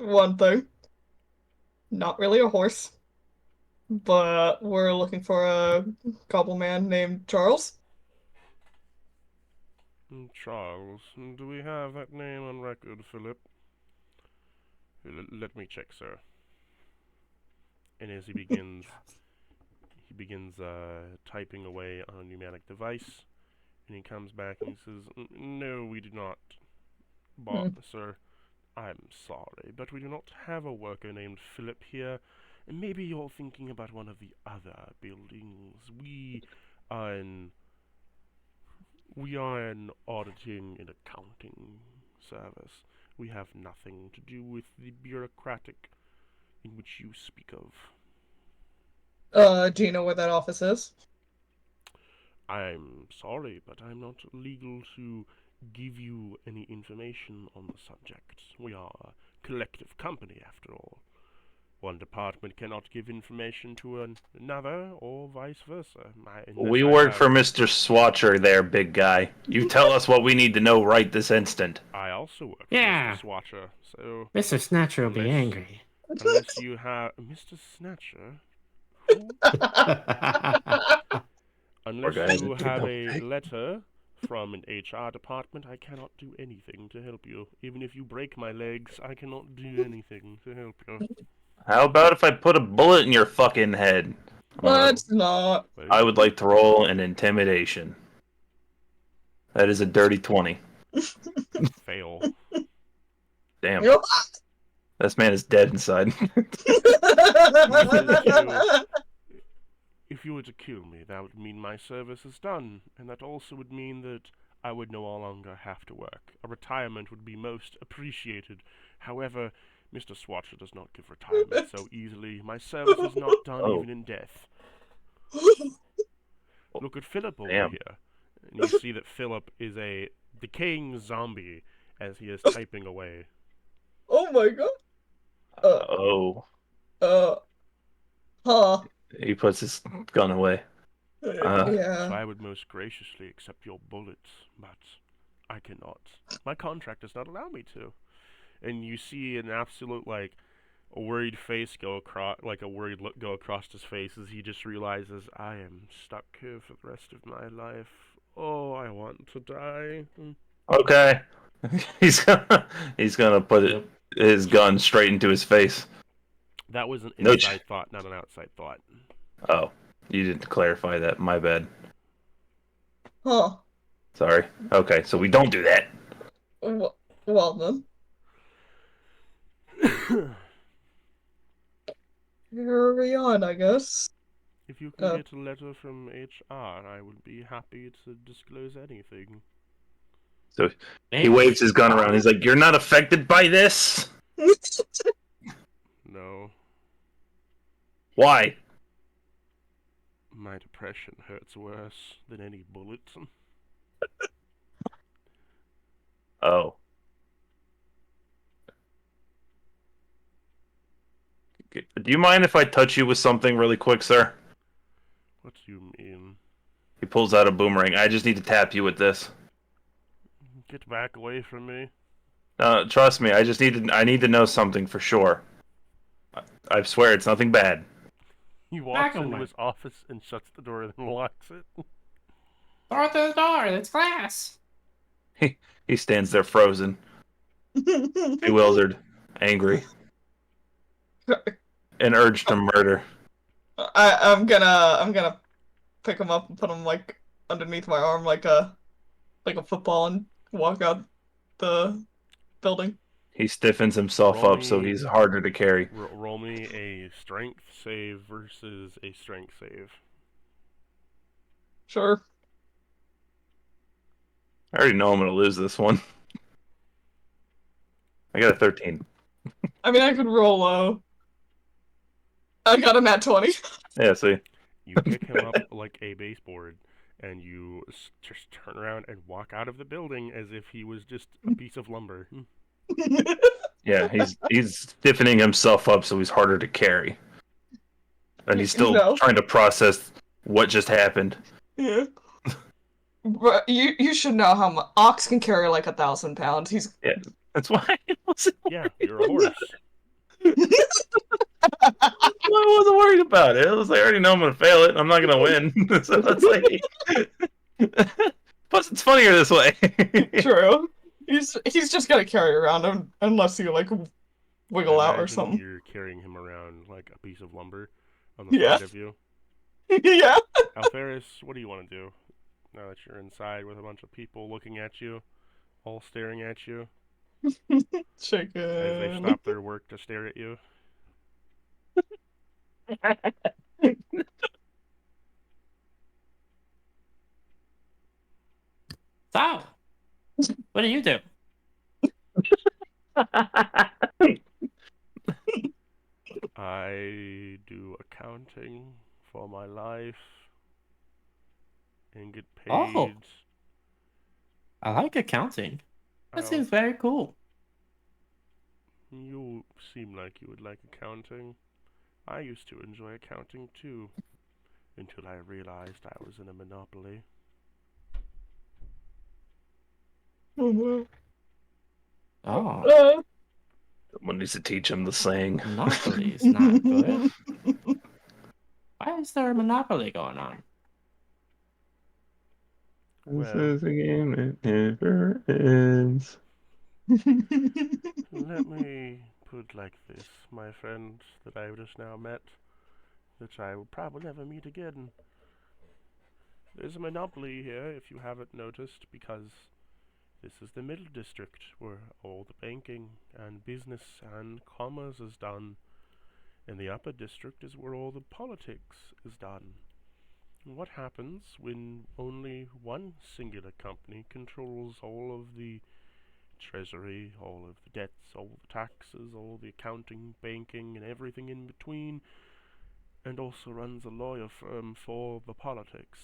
A: One thing. Not really a horse. But we're looking for a gobble man named Charles.
B: Charles. Do we have that name on record, Philip? Let me check, sir. And as he begins typing away on a pneumatic device, And he comes back and he says, No, we do not.
A: Hmm.
B: Sir, I'm sorry, but we do not have a worker named Philip here. And maybe you're thinking about one of the other buildings. Are in we are an auditing and accounting service. We have nothing to do with the bureaucratic in which you speak of.
A: Do you know where that office is?
B: I'm sorry, but I'm not legal to give you any information on the subject. We are a collective company, after all. One department cannot give information to another, or vice versa.
C: We work for Mr. Swatcher there, big guy. You tell us what we need to know right this instant.
B: I also work
D: Yeah.
B: for Mr. Swatcher, so
D: Mr. Snatcher will be
B: Unless-
D: angry.
B: unless you have Mr. Snatcher, who? Unless
C: guys,
B: you
C: it's
B: have
C: no
B: a
C: big.
B: letter from an HR department, I cannot do anything to help you. Even if you break my legs, I cannot do anything to help you.
C: How about if I put a bullet in your fucking head?
A: Let's not.
C: I would like to roll an intimidation. That is a dirty 20.
B: Fail.
C: Damn.
A: Yep.
C: This man is dead inside.
B: If you were to kill me, that would mean my service is done, and that also would mean that I would no longer have to work. A retirement would be most appreciated. However, Mr. Swatcher does not give retirement so easily. My service is not done
C: Oh.
B: even in death. Look at Philip over
C: Damn.
B: here. And you see that Philip is a decaying zombie as he is typing away.
A: Oh my god.
C: Oh.
A: Huh.
C: He puts his gun away.
A: Yeah.
B: So I would most graciously accept your bullets, but I cannot. My contract does not allow me to. And you see an absolute, like, a worried face go across, like a worried look go across his face as he just realizes, I am stuck here for the rest of my life. Oh, I want to die.
C: Okay. he's gonna put his gun straight into his face.
B: That was an
C: No
B: inside thought, not an outside thought.
C: Oh, you didn't clarify that. My bad.
A: Huh.
C: Sorry. Okay, so we don't do that.
A: Well then. Carry on, I guess.
B: If you can get a letter from HR, I would be happy to disclose anything.
C: So he waves his gun around. He's like, "You're not affected by this?
B: No,
C: Why?"
B: my depression hurts worse than any bullet.
C: Oh. Do you mind if I touch you with something really quick, sir?
B: What do you mean?
C: He pulls out a boomerang. I just need to tap you with this.
B: Get back away from me.
C: Trust me. I need to know something for sure. I swear it's nothing bad.
B: He walks
D: Back
B: into
D: away.
B: his office and shuts the door and then locks it.
D: Throw it through the door. It's glass.
C: He stands there frozen, bewildered, angry, and urged to murder.
A: I'm gonna pick him up and put him like underneath my arm like a football and walk out the building.
C: He stiffens himself
B: Roll
C: up so
B: me-
C: he's harder to carry.
B: Roll me a strength save versus a strength save.
A: Sure.
C: I already know I'm gonna lose this one. I got a 13.
A: I mean, I could roll low. I got a nat 20.
C: Yeah, see.
B: You pick him up like a baseboard, and you just turn around and walk out of the building as if he was just a piece of lumber.
C: Yeah, he's stiffening himself up so he's harder to carry. And he's still
A: No.
C: trying to process what just happened.
A: Yeah. But you should know how much Ox can carry like 1,000 pounds. He's
C: That's why I
B: Yeah, you're a horse.
C: I wasn't worried about it. I was like, I already know I'm gonna fail it. And I'm not gonna win. So it's like, plus it's funnier this way.
A: true. He's just gonna carry around him unless you like wiggle out or
B: Imagine
A: something.
B: You're carrying him around like a piece of lumber on the
A: Yeah.
B: side of you.
A: Yeah.
B: Alferis, what do you want to do? Now that you're inside with a bunch of people looking at you, all staring at you as they
A: Chicken.
B: stop their work to stare at you.
D: So, what do you do?
B: I do accounting for my life and get
D: Oh.
B: paid.
D: I like accounting. That
B: I'll-
D: seems very cool.
B: You seem like you would like accounting. I used to enjoy accounting too, until I realized I was in a monopoly.
A: Oh,
D: Oh,
C: Someone needs to teach him the saying.
D: monopoly is not good. Why is there a monopoly going on?
C: This
B: Well.
C: is a game that never ends.
B: Let me put like this, my friend that I've just now met, that I will probably never meet again. There's a monopoly here, if you haven't noticed, because this is the middle district where all the banking and business and commerce is done, and the upper district is where all the politics is done. And what happens when only one singular company controls all of the treasury, all of the debts, all the taxes, all the accounting, banking, and everything in between, and also runs a lawyer firm for the politics?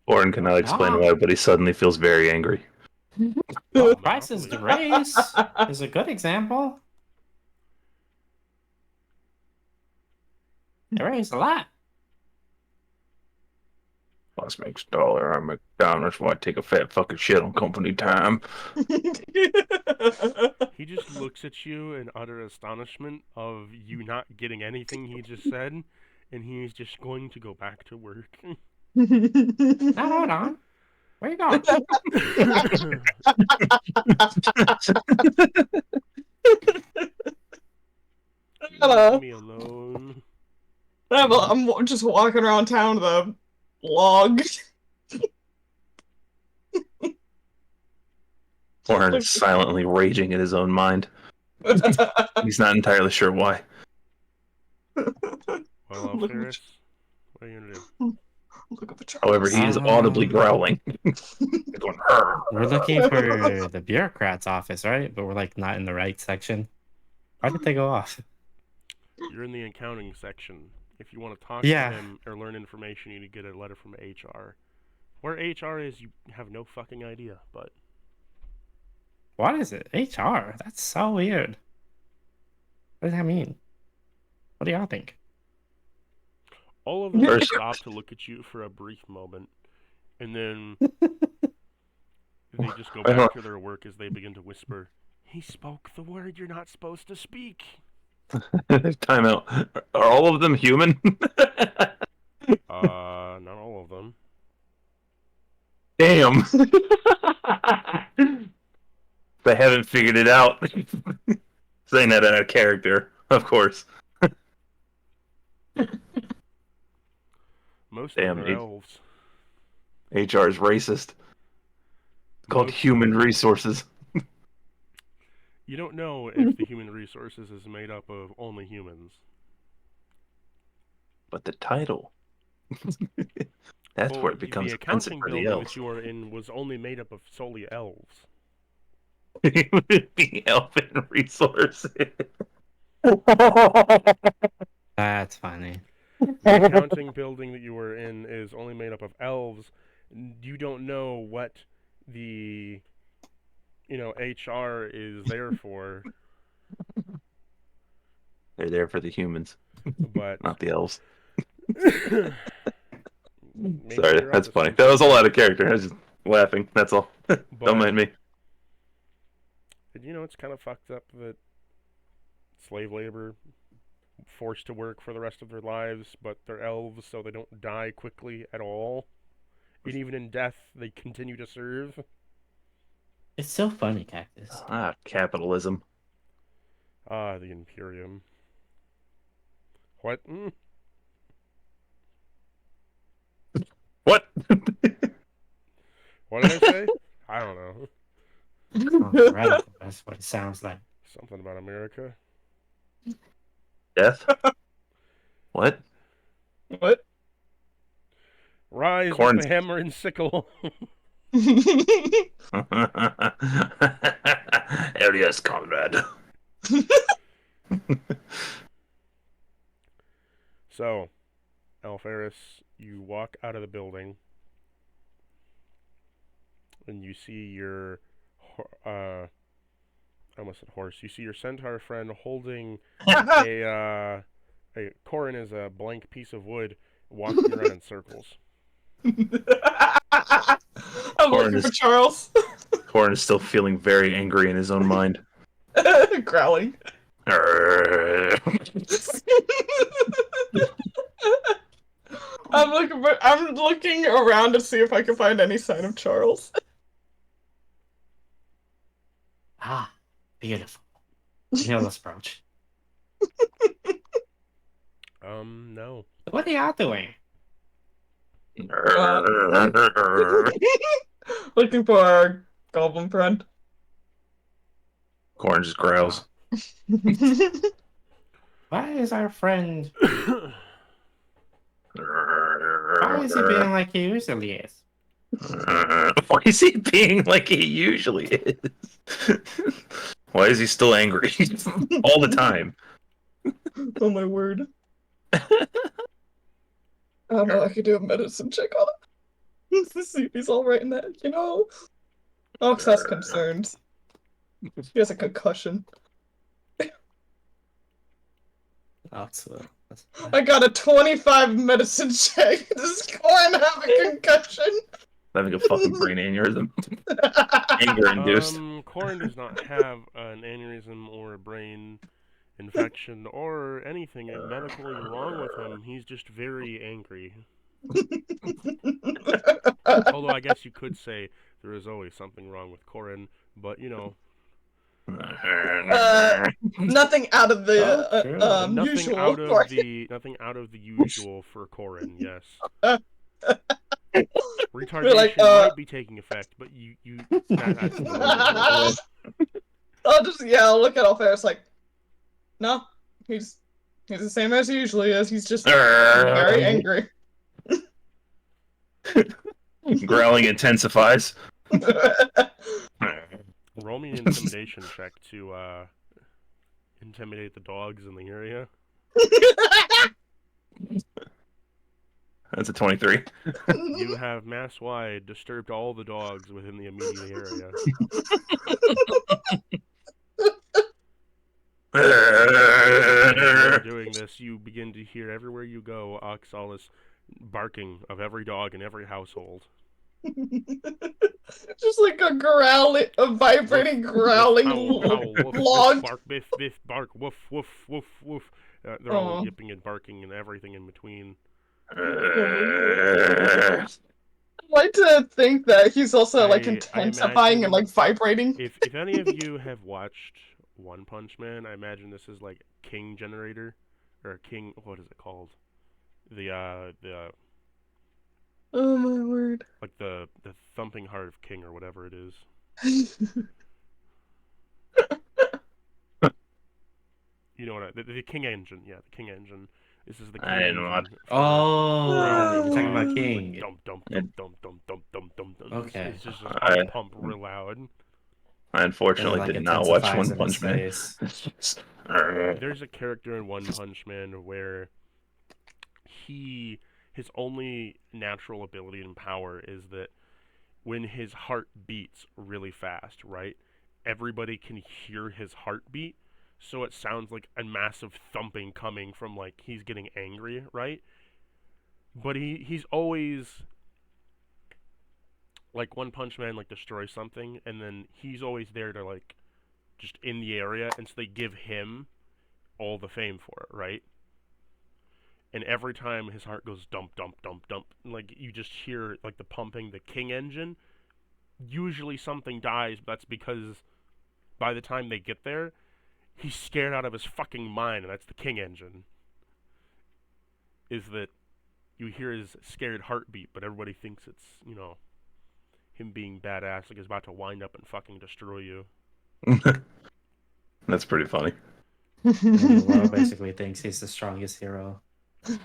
C: Oren cannot explain why, but he suddenly feels very angry.
B: Oh,
D: Prices to
B: monopoly.
D: Race is a good example. They raised a lot.
C: Boss makes $1. I'm McDonald's. Why take a fat fucking shit on company time?
B: He just looks at you in utter astonishment of you not getting anything he just said, and he's just going to go back to work.
D: Now hold on. Where you going?
B: Leave me alone.
A: I'm just walking around town with a log.
C: Oren is silently raging in his own mind. He's not entirely sure why.
B: Well, Ferris, what are you gonna do?
A: Look for
C: However, he is audibly growling. He's going, "Arr."
D: We're looking for the bureaucrat's office, right? But we're like not in the right section. Why did they go off?
B: You're in the accounting section. If you want to talk
D: Yeah.
B: to him or learn information, you need to get a letter from HR. Where HR is, you have no fucking idea, but
D: What is it? HR? That's so weird. What does that mean? What do y'all think?
B: all of them
C: First-
B: stop to look at you for a brief moment, and then they just go back to their work as they begin to whisper, "He spoke the word you're not supposed to speak."
C: Time out. Are all of them human?
B: Not all of them.
C: Damn. They haven't figured it out. Saying that out of character, of course.
B: Most
C: Damn,
B: of them are elves.
C: HR is racist. It's called
B: Most-
C: human resources.
B: You don't know if the human resources is made up of only humans.
C: But the title. That's
B: Well,
C: where it becomes
B: the
C: offensive
B: accounting
C: for the
B: building
C: elves.
B: that you are in was only made up of solely elves.
C: It would be elfin resources.
D: That's funny.
B: The accounting building that you were in is only made up of elves. You don't know what the HR is there for,
C: They're there for the humans,
B: but
C: not the elves.
B: maybe
C: Sorry,
B: you're
C: that's
B: onto
C: funny.
B: something.
C: That was a lot of character. I was just laughing. That's all. Don't
B: But-
C: mind me.
B: It's kind of fucked up that slave labor, forced to work for the rest of their lives, but they're elves, so they don't die quickly at all. And even in death, they continue to serve.
D: It's so funny, Cactus.
C: Ah, capitalism.
B: Ah, the Imperium. What? What did I say? I don't know.
D: Right, that's what it sounds like.
B: Something about America.
C: Death? What?
A: What?
B: Rise with
C: Corn.
B: the hammer and sickle.
C: Hell yes, comrade.
B: So, Alferis, you walk out of the building, and you see your, I almost said horse. You see your centaur friend holding a Corin is a blank piece of wood, walking around in circles.
A: I'm
C: Corn
A: looking for
C: is
A: Charles.
C: Corn is still feeling very angry in his own mind.
A: Growling. I'm looking around to see if I can find any sign of Charles.
D: Ah, beautiful. Let's approach.
B: No.
D: What are y'all doing?
A: Looking for our goblin friend.
C: Corn just growls.
D: Why is our friend... Why is he being like he usually is?
C: Why is he being like he usually is? Why is he still angry all the time?
A: Oh my word. I don't know, I could do a medicine check on him. To see if he's alright in that, Ox has concerns. He has a concussion. I got a 25 medicine check. Does Corn have a concussion?
C: Having a fucking brain aneurysm. Anger induced.
B: Corin does not have an aneurysm or a brain infection or anything medically wrong with him. He's just very angry. Although I guess you could say there is always something wrong with Corin, but
A: Nothing out of the
B: nothing
A: usual.
B: Nothing out of the usual for Corin. Yes. Retardation might be taking effect, but that's
A: I'll look at Alfaris like, no, he's the same as he usually is. He's just very angry.
C: Growling intensifies.
B: Roll me an intimidation check to intimidate the dogs in the area.
C: That's a 23.
B: You have mass-wide disturbed all the dogs within the immediate area. As you're doing this, you begin to hear everywhere you go Oxalis barking of every dog in every household.
A: Just like a vibrating, growling
B: howl, woof,
A: log.
B: Bark, biff, biff, bark, woof, woof, woof, woof. They're all yipping and barking and everything in between.
A: I like to think that he's also intensifying and vibrating.
B: If any of you have watched One Punch Man, I imagine this is like King Generator or King. What is it called? The
A: Oh my word!
B: Like the thumping heart of King or whatever it is. You know what? The King Engine. Yeah, the King Engine. This is the King Engine.
D: Oh, you're talking about King.
B: Like dump.
D: Okay.
B: It's just pump real loud.
C: I unfortunately did not watch One Punch Man.
B: There's a character in One Punch Man where his only natural ability and power is that when his heart beats really fast, right? Everybody can hear his heartbeat, so it sounds like a massive thumping coming from like he's getting angry, right? But he's always like One Punch Man like destroys something, and then he's always there to like just in the area, and so they give him all the fame for it, right? And every time his heart goes dump, dump, dump, dump, like you just hear like the pumping, the King Engine. Usually something dies, but that's because by the time they get there, he's scared out of his fucking mind, and that's the King Engine. Is that you hear his scared heartbeat, but everybody thinks it's, him being badass, like he's about to wind up and fucking destroy you.
C: That's pretty funny.
D: The world basically thinks he's the strongest hero.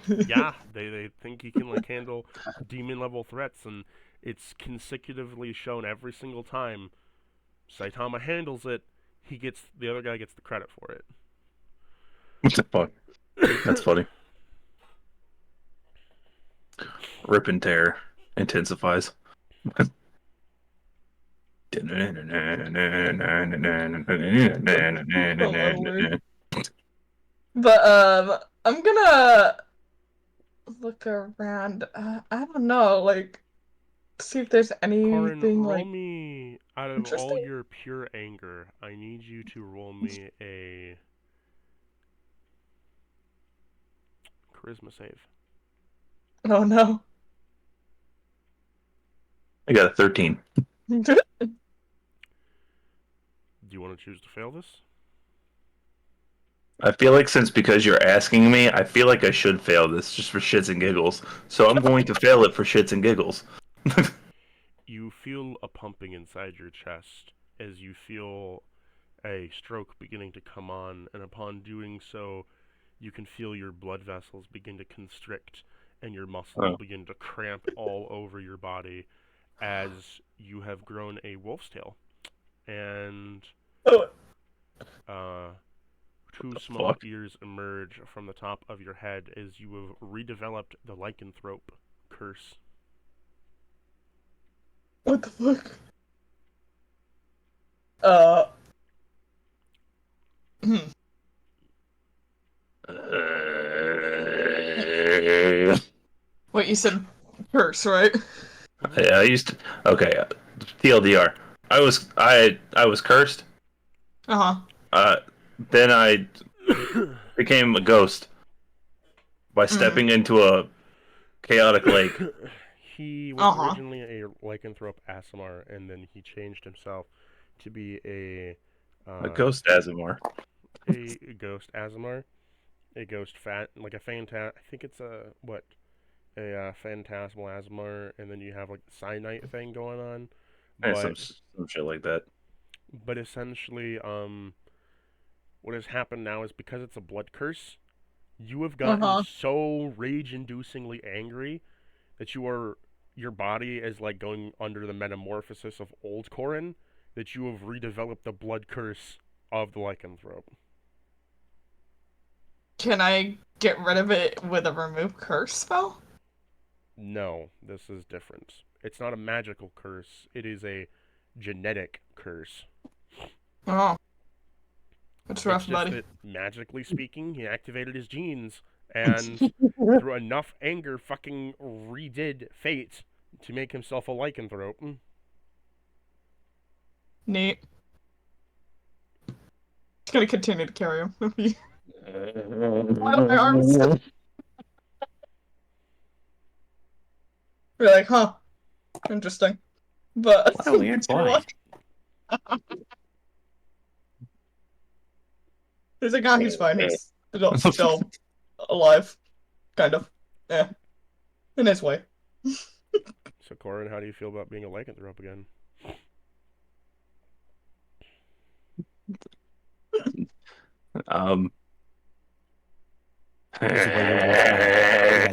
B: Yeah, they think he can like handle demon level threats, and it's consecutively shown every single time Saitama handles it. The other guy gets the credit for it.
C: What the fuck? That's funny. Rip and tear intensifies.
A: But I'm gonna look around. I don't know, like see if there's
B: Corin,
A: anything
B: roll
A: like
B: me out of all
A: interesting.
B: your pure anger. I need you to roll me a charisma save.
A: Oh no.
C: I got a 13.
B: Do you want to choose to fail this?
C: I feel like because you're asking me, I feel like I should fail this just for shits and giggles. So I'm going to fail it for shits and giggles.
B: You feel a pumping inside your chest as you feel a stroke beginning to come on, and upon doing so, you can feel your blood vessels begin to constrict and your muscles begin to cramp all over your body as you have grown a wolf's tail. And two small ears emerge from the top of your head as you have redeveloped the lycanthrope curse.
A: What the fuck? Wait, you said curse, right?
C: Yeah, I used to. Okay, TLDR. I was cursed.
A: Uh-huh.
C: Then I became a ghost by stepping into a chaotic lake.
B: He was originally a lycanthrope Aasimar, and then he changed himself to be a
C: ghost Aasimar.
B: A ghost Aasimar, a ghost I think it's a phantasmal Aasimar, and then you have like the cyanite thing going on.
C: But, some shit like that.
B: But essentially, what has happened now is because it's a blood curse, you have gotten so rage-inducingly angry that your body is like going under the metamorphosis of old Corin, that you have redeveloped the blood curse of the lycanthrope.
A: Can I get rid of it with a remove curse spell?
B: No, this is different. It's not a magical curse. It is a genetic curse.
A: Oh. It's rough, buddy.
B: That, magically speaking, he activated his genes and through enough anger fucking redid fate to make himself a lycanthrope.
A: Neat. It's gonna continue to carry him. Why do my arms? You're like, huh? Interesting. But
D: what a weird boy.
A: He's like, he's fine. He's still alive, kind of. Yeah, in his way.
B: So, Corin, how do you feel about being a lycanthrope again?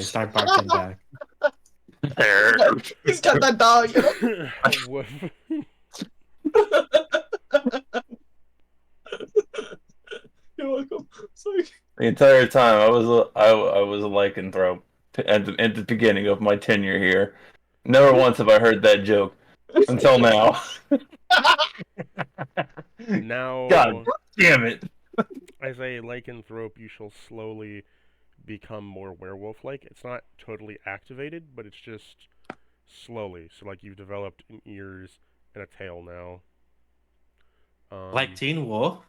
D: Start barking back.
A: He's got that dog. You're welcome. Sorry.
C: The entire time I was a lycanthrope at the beginning of my tenure here. Never once have I heard that joke until now.
B: Now,
C: God damn it!
B: As a lycanthrope, you shall slowly become more werewolf-like. It's not totally activated, but it's just slowly. So, like, you've developed ears and a tail now.
D: Like Teen Wolf?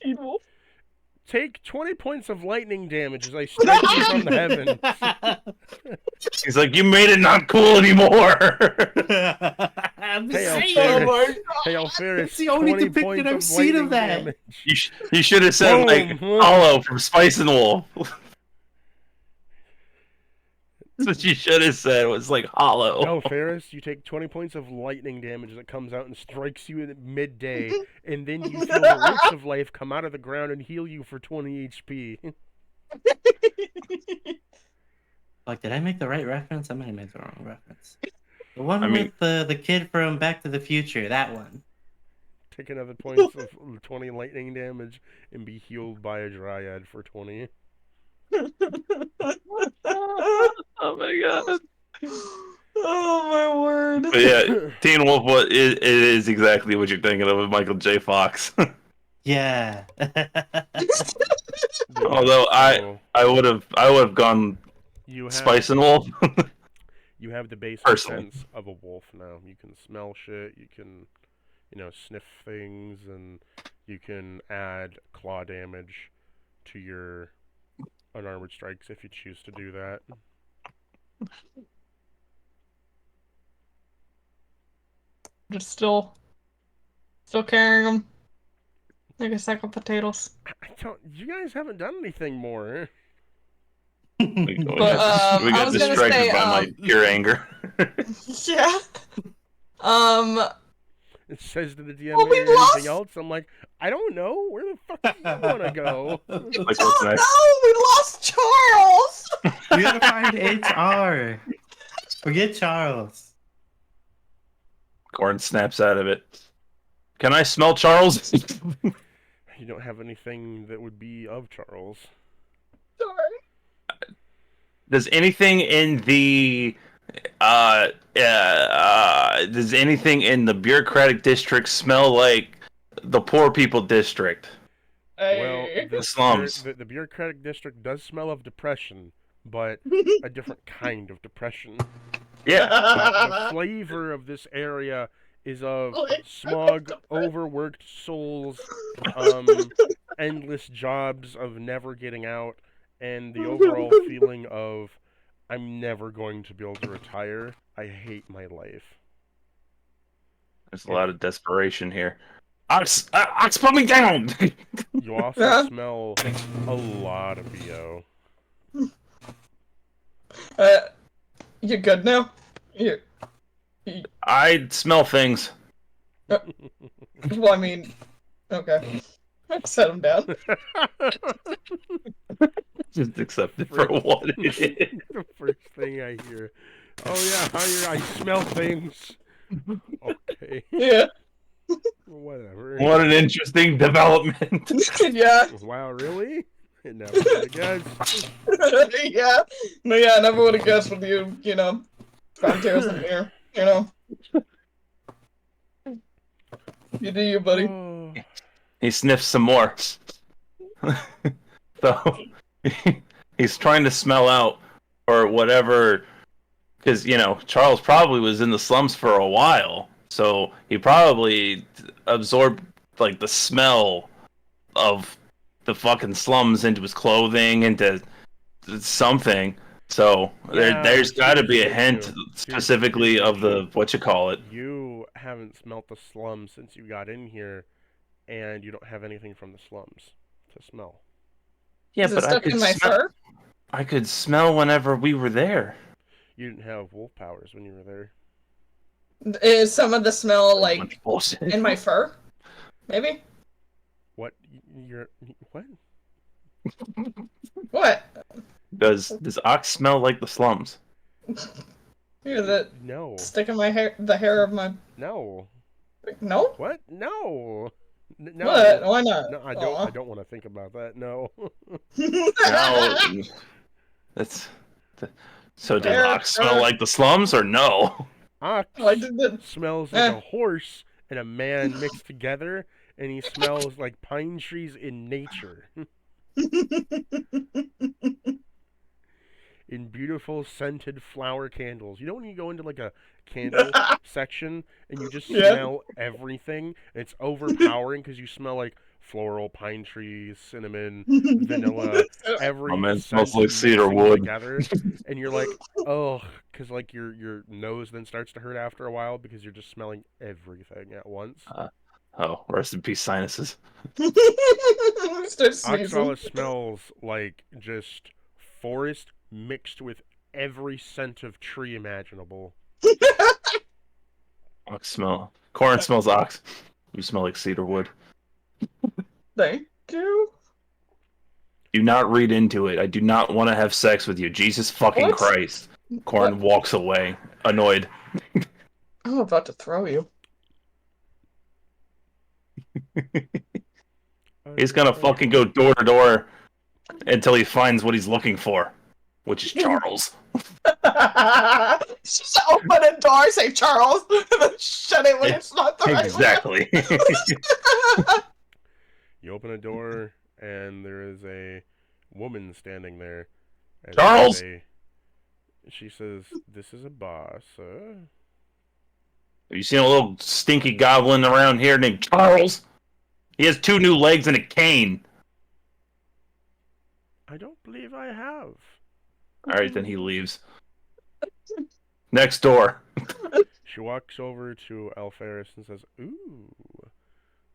A: Teen Wolf?
B: Take 20 points of lightning damage as I strike you from the heavens.
C: He's like, you made it not cool anymore.
B: Hey, Alferis,
D: it's the only depiction I've seen of that.
B: Damage.
C: You should have said, like, Hollow from Spice and Wolf. That's what you should have said. It was like hollow.
B: No, Ferris, you take 20 points of lightning damage as it comes out and strikes you at midday, and then you feel the roots of life come out of the ground and heal you for 20 HP.
D: Like, did I make the right reference? I might have made the wrong reference. The one
C: I mean-
D: with the kid from Back to the Future, that one.
B: Take another points of 20 lightning damage and be healed by a dryad for 20.
C: Oh my god.
A: Oh my word.
C: But yeah, Teen Wolf, it is exactly what you're thinking of with Michael J. Fox.
D: Yeah.
C: Although
B: So,
C: I would have gone
B: you have,
C: Spice and Wolf.
B: you have the basic
C: Personally.
B: sense of a wolf now. You can smell shit, you can, sniff things, and you can add claw damage to your unarmored strikes if you choose to do that.
A: Just still carrying them like a sack of potatoes.
B: You guys haven't done anything more.
C: We
A: But,
C: got
A: I was gonna
C: distracted
A: say,
C: by my pure anger.
A: Yeah.
B: It says to the DM
A: Well, we
B: anything
A: lost-
B: else. I'm like, I don't know. Where the fuck do you want to go?
C: Like, what's next?
A: No, we lost Charles.
D: We gotta find HR. Forget Charles.
C: Corn snaps out of it. Can I smell Charles?
B: You don't have anything that would be of Charles.
A: Sorry.
C: Does anything in the does anything in the bureaucratic district smell like the poor people district?
B: Well,
A: Hey.
C: The slums.
B: The bureaucratic district does smell of depression, but a different kind of depression.
C: Yeah.
B: The flavor of this area is of smog, overworked souls, endless jobs of never getting out, and the overall feeling of I'm never going to be able to retire. I hate my life.
C: There's a lot of desperation here. Ox put me down!
B: You also smell a lot of BO.
A: You good now? You.
C: I smell things.
A: Well, I mean, okay. Set him down.
C: Just accept it for what it is.
B: The first thing I hear. Oh yeah, I smell things. Okay,
A: Yeah.
B: whatever.
C: What an interesting development.
A: Yeah.
B: Wow, really? I never would have guessed.
A: Yeah. No, yeah, I never would have guessed with you, found tears in here, You do you, buddy.
B: Oh.
C: He sniffs some more. So he's trying to smell out or whatever, because Charles probably was in the slums for a while, so he probably absorbed like the smell of the fucking slums into his clothing, into something. So there's got to be a hint specifically of the whatchamacallit.
B: You haven't smelt the slums since you got in here, and you don't have anything from the slums to smell.
C: Yeah,
A: Is it
C: but
A: stuck in my fur?
C: I could smell whenever we were there.
B: You didn't have wolf powers when you were there.
A: Is some of the smell like
C: Bullshit.
A: in my fur? Maybe.
B: What? What?
A: What?
C: Does Ox smell like the slums?
A: Is it
B: No.
A: stick in my hair? The hair of my.
B: No.
A: No.
B: What? No. No.
A: What? Why not?
B: No, I
A: Aw.
B: don't want to think about that. No.
C: No. That's. So does
A: Eric,
C: Ox smell like the slums or no?
B: Ox
A: I did the-
B: smells like a horse and a man mixed together, and he smells like pine trees in nature. In beautiful scented flower candles. You know when you go into like a candle section and you just
A: Yeah.
B: smell everything? And it's overpowering because you smell like floral, pine trees, cinnamon, vanilla, every
C: Oh, man, it
B: scent
C: smells like cedar
B: mixing
C: wood.
B: together, and you're like, oh, because like your nose then starts to hurt after a while because you're just smelling everything at once.
C: Oh, rest in peace, sinuses.
A: Start sneezing.
B: Oxala smells like just forest mixed with every scent of tree imaginable.
C: Ox smell. Corn smells ox. You smell like cedar wood.
A: Thank you.
C: Do not read into it. I do not want to have sex with you. Jesus fucking
A: What?
C: Christ. Corn walks away, annoyed.
A: I'm about to throw you.
C: He's gonna fucking go door to door until he finds what he's looking for, which is Charles.
A: Just open a door, say Charles, and then shut it when it's not the right
C: Exactly.
B: You open a door, and there is a woman standing there. And
C: Charles!
B: She says, "This is a bar, sir."
C: Have you seen a little stinky goblin around here named Charles? He has 2 new legs and a cane.
B: I don't believe I have.
C: Alright, then he leaves. Next door.
B: She walks over to Alferis and says, "Ooh,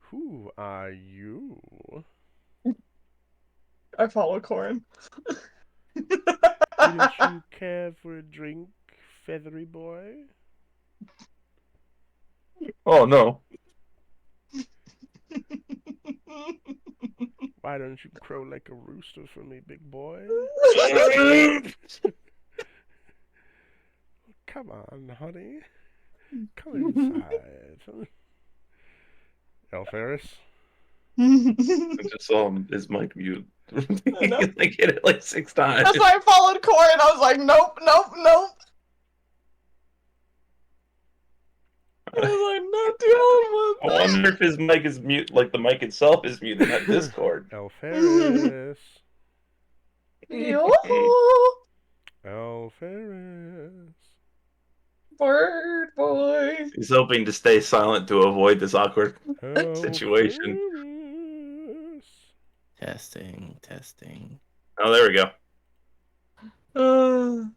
B: who are you?"
A: I follow Corin.
B: Didn't you care for a drink, feathery boy?
C: Oh no.
B: Why don't you crow like a rooster for me, big boy? Come on, honey. Come inside. Alferis?
C: I just saw his mic mute. Like hit it like 6 times.
A: That's why I followed Corin. I was like, nope, nope, nope. I was like, not dealing with
C: I wonder if his mic is mute, like the mic itself is muted, not Discord.
B: Alferis.
A: Yo,
B: Alferis.
A: bird boy.
C: He's hoping to stay silent to avoid this awkward situation.
B: Alferis.
D: Testing.
C: Oh, there we go. Oh,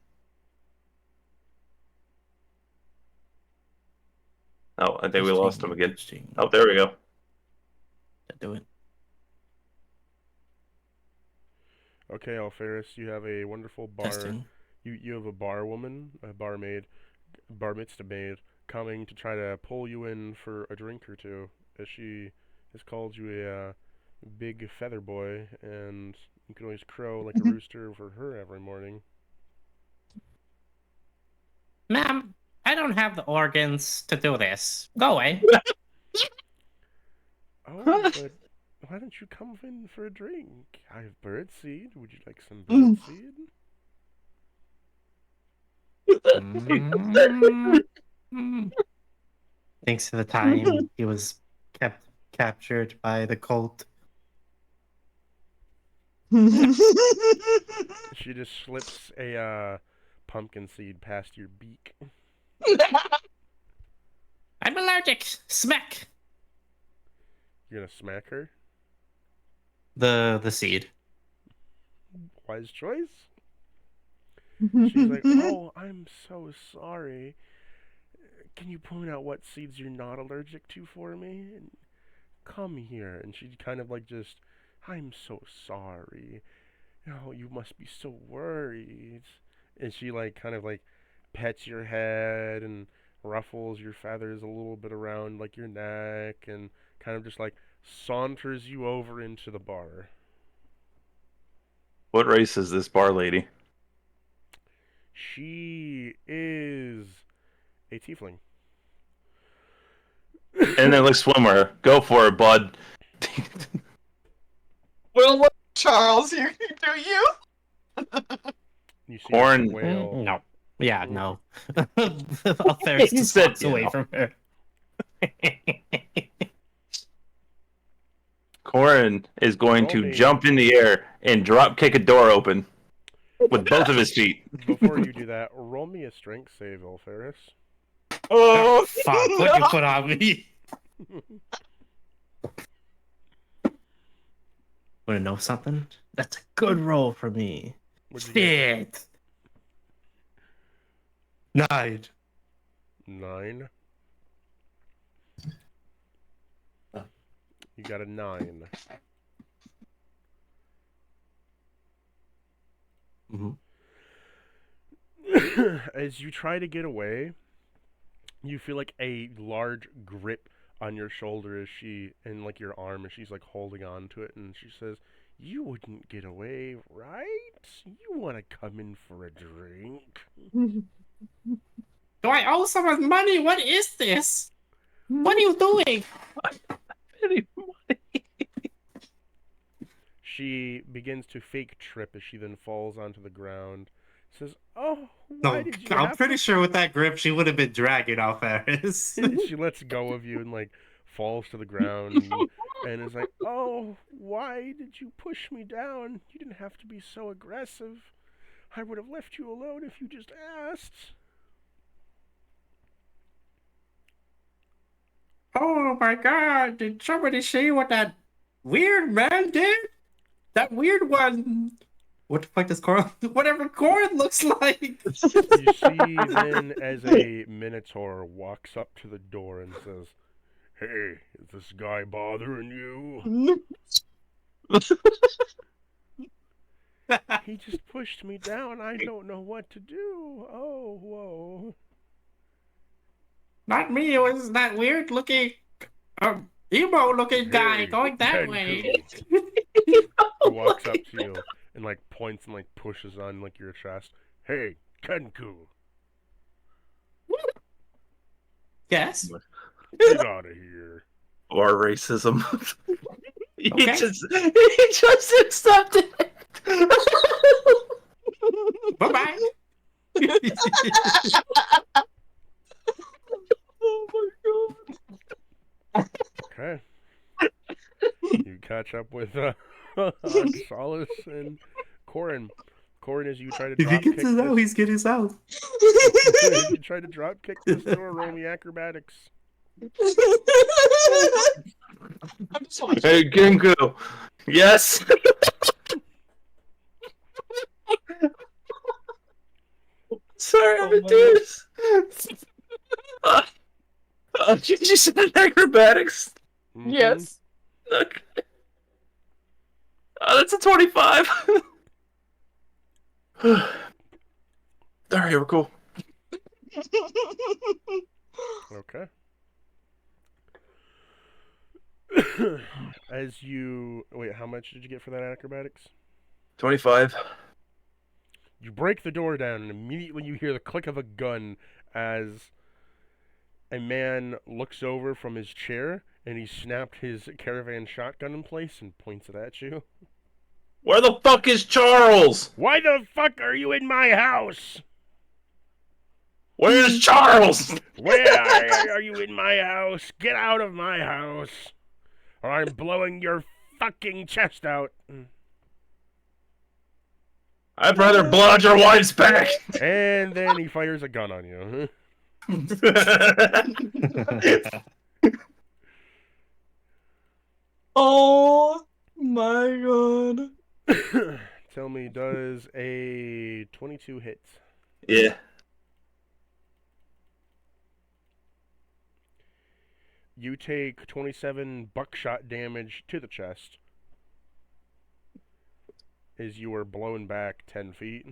C: I think we lost him again. Oh, there we go.
D: Do it.
B: Okay, Alferis, you have a wonderful bar.
D: Testing.
B: You have a bar woman, a barmaid, bar mitzvah maid, coming to try to pull you in for a drink or two, as she has called you a big feather boy, and you can always crow like a rooster for her every morning.
D: Ma'am, I don't have the organs to do this. Go away.
B: Oh, but why don't you come in for a drink? I have birdseed. Would you like some birdseed?
D: Thanks to the time he was captured by the cult.
B: She just slips a pumpkin seed past your beak.
D: I'm allergic. Smack.
B: You're gonna smack her?
D: The seed.
B: Wise choice. She's like, "Oh, I'm so sorry. Can you point out what seeds you're not allergic to for me? And come here." And she kind of like just, "I'm so sorry. Oh, you must be so worried." And she like kind of like pets your head and ruffles your feathers a little bit around like your neck and kind of just like saunters you over into the bar.
C: What race is this bar lady?
B: She is a tiefling.
C: And then like swimmer. Go for it, bud.
A: Well, look, Charles, you do you?
B: You see
C: Corn.
B: this whale.
D: No. Yeah, no. Alferis
C: He
D: just
C: said
D: walks away
C: no.
D: from her.
C: Corin is going
B: Roll
C: to
B: me.
C: jump in the air and drop kick a door open with both of his feet.
B: Before you do that, roll me a strength save, Alferis.
D: Oh, fuck. What you put on me? Want to know something? That's a good roll for me.
B: What'd you get?
D: Shit. 9.
B: 9.
D: Oh.
B: You got a 9.
D: Mm-hmm.
B: As you try to get away, you feel like a large grip on your shoulder as she, and like your arm as she's like holding on to it, and she says, "You wouldn't get away, right? You want to come in for a drink?"
D: Do I owe someone money? What is this? What are you doing?
C: Any
B: She begins to fake trip as she then falls onto the ground. Says, "Oh, why
D: No,
B: did you
D: I'm
B: have
D: pretty
B: to
D: sure with that grip, she would have been dragging off Eris.
B: She lets go of you and like falls to the ground and is like, "Oh, why did you push me down? You didn't have to be so aggressive. I would have left you alone if you just asked."
D: Oh my god, did somebody see what that weird man did? That weird one. What the fuck does Corin? Whatever Corin looks like.
B: You see then as a minotaur walks up to the door and says, "Hey, is this guy bothering you? He just pushed me down. I don't know what to do. Oh, whoa."
D: Not me. It was that weird looking, emo looking guy
B: Hey,
D: going that
B: Kenku.
D: way.
B: He walks up to you and like points and like pushes on like your chest. "Hey, Kenku,
D: Yes.
B: get out of here."
C: Or racism. he
D: Okay.
C: just accepted it.
D: Bye bye.
A: Oh my god.
B: Okay. You catch up with Solace and Corin. Corin, as you try to
D: If he
B: drop
D: gets
B: kick
D: us out,
B: this,
D: he's getting us out.
B: as you try to drop kick this door, roll me acrobatics.
A: I'm just watching.
C: Hey, Genku. Yes. Sorry, I'm
A: Oh
C: a
A: my
C: deuce. Did you say acrobatics?
B: Mhm.
A: Yes.
C: Okay. That's a 25. Alright, we're cool.
B: Okay. As you wait, how much did you get for that acrobatics?
C: 25.
B: You break the door down, and immediately you hear the click of a gun as a man looks over from his chair, and he snapped his caravan shotgun in place and points it at you.
C: Where the fuck is Charles?
B: "Why the fuck are you in my house?
C: Where's Charles?
B: Where are you in my house? Get out of my house, or I'm blowing your fucking chest out."
C: I'd rather blow out your wife's back.
B: And then he fires a gun on you.
A: Oh my god.
B: Tell me, does a 22 hit?
C: Yeah.
B: You take 27 buckshot damage to the chest as you are blown back 10 feet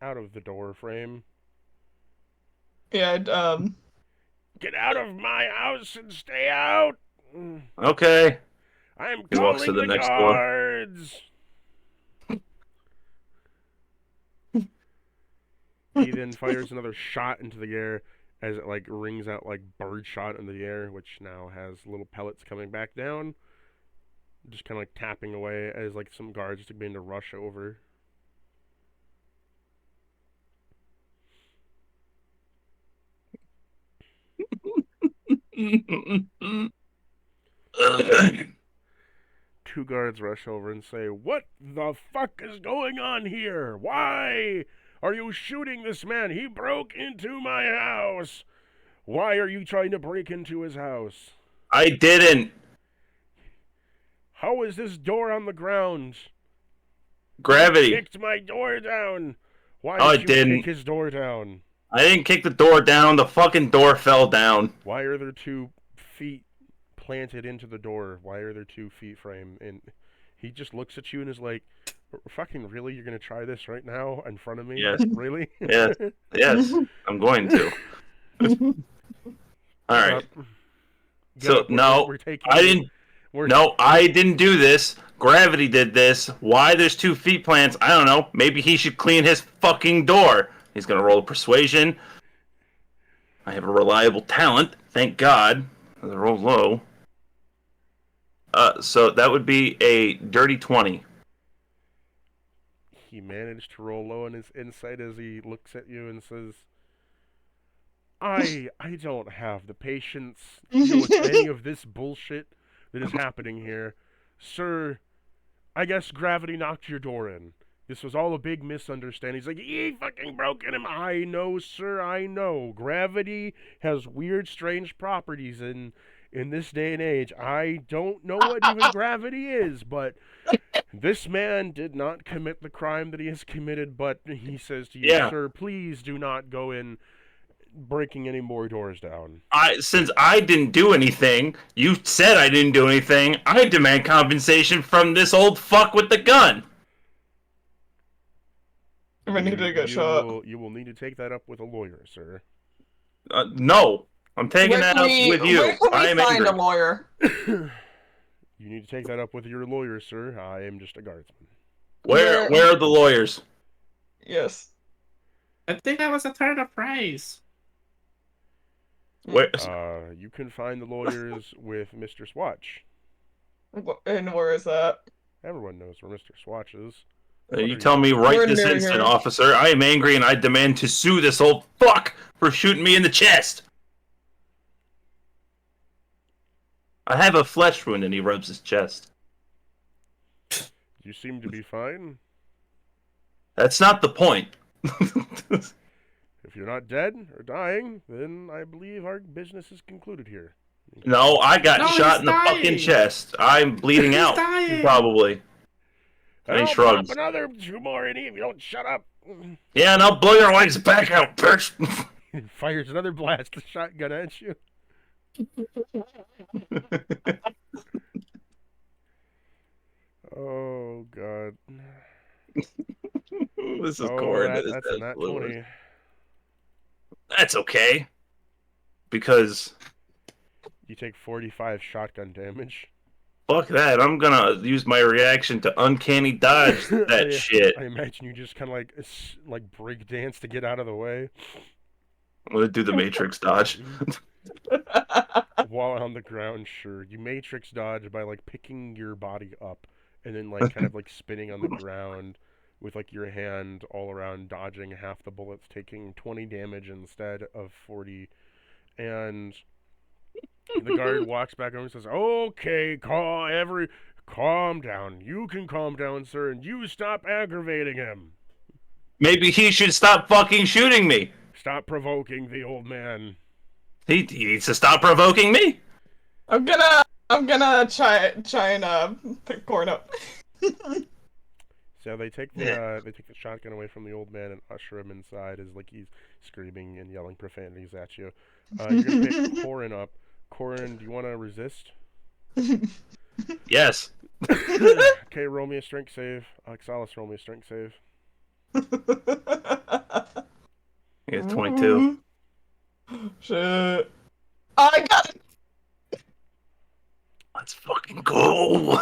B: out of the door frame.
A: Yeah,
B: Get out of my house and stay out!
C: Okay.
B: I'm
C: He walks to
B: calling
C: the
B: the
C: next door.
B: guards! He then fires another shot into the air as it like rings out like bird shot in the air, which now has little pellets coming back down. Just kind of like tapping away as like some guards just begin to rush over. Two guards rush over and say, "What the fuck is going on here? Why are you shooting this man? He broke into my house. Why are you trying to break into his house?
C: I didn't.
B: How is this door on the ground?
C: Gravity.
B: Kicked my door down. Why
C: No, I
B: did you
C: didn't.
B: kick his door down?
C: I didn't kick the door down. The fucking door fell down.
B: Why are there 2 feet planted into the door? Why are there 2 feet frame he just looks at you and is like, "Fucking really? You're gonna try this right now in front of me?
C: Yes.
B: Really?"
C: Yes. Yes. I'm going to. All
B: Get
C: right.
B: up. Get
C: So
B: up.
C: no,
B: We're taking.
C: I didn't.
B: We're,
C: No, I didn't do this. Gravity did this. Why there's 2 feet plants? I don't know. Maybe he should clean his fucking door. He's gonna roll a persuasion. I have a reliable talent, thank God. The roll low. So that would be a dirty 20.
B: He managed to roll low on his insight as he looks at you and says, I don't have the patience to deal with any of this bullshit that is happening here. Sir, I guess gravity knocked your door in. This was all a big misunderstanding. He's like, he fucking broken him. I know, sir, I know. Gravity has weird, strange properties in this day and age. I don't know what even gravity is, but this man did not commit the crime that he has committed, but he says to you,
C: Yeah.
B: Sir, please do not go in breaking any more doors down.
C: Since I didn't do anything, you said I didn't do anything, I demand compensation from this old fuck with the gun.
A: We need to get shot.
B: You will need to take that up with a lawyer, sir.
C: No. I'm taking that up with you.
A: Where can
C: I
A: we
C: am
A: find
C: angry.
A: a lawyer?
B: You need to take that up with your lawyer, sir. I am just a guardsman.
C: Where are the lawyers?
A: Yes.
D: I think that was a turn of praise.
C: Where?
B: You can find the lawyers with Mr. Swatch.
A: And where is that?
B: Everyone knows where Mr. Swatch is.
C: You tell me right
A: We're
C: this
A: near
C: instant,
A: here.
C: officer. I am angry and I demand to sue this old fuck for shooting me in the chest. I have a flesh wound and he rubs his chest.
B: You seem to be fine.
C: That's not the point.
B: If you're not dead or dying, then I believe our business is concluded here.
C: No, I got
D: No,
C: shot
D: he's
C: in the
D: dying.
C: fucking chest. I'm bleeding
D: He's
C: out.
D: dying.
C: Probably. And he
B: I'll
C: shrugs.
B: pop another 2 more in you if you don't shut up.
C: Yeah, and I'll blow your legs back out, bitch.
B: He fires another blast of shotgun at you. Oh god.
C: This is
B: Oh,
C: Corin.
B: that's a nat 20.
C: That's okay. Because
B: You take 45 shotgun damage.
C: fuck that. I'm gonna use my reaction to uncanny dodge that shit.
B: I imagine you just kind of like break dance to get out of the way
C: I'm gonna do the Matrix dodge.
B: while on the ground. Sure, you matrix dodge by like picking your body up and then like kind of like spinning on the ground with like your hand all around, dodging half the bullets, taking 20 damage instead of 40. And the guard walks back over and says, "Okay, calm down. You can calm down, sir, and you stop aggravating him.
C: Maybe he should stop fucking shooting me.
B: Stop provoking the old man."
C: He needs to stop provoking me.
A: I'm gonna try and pick Corn up.
B: So they take the shotgun away from the old man and usher him inside as like he's screaming and yelling profanities at you. You're gonna pick Corin up. Corin, do you want to resist?
C: Yes.
B: Okay, roll me a strength save. Oxalis, roll me a strength save.
C: Yeah, 22.
A: Shit. I got it.
C: Let's fucking go.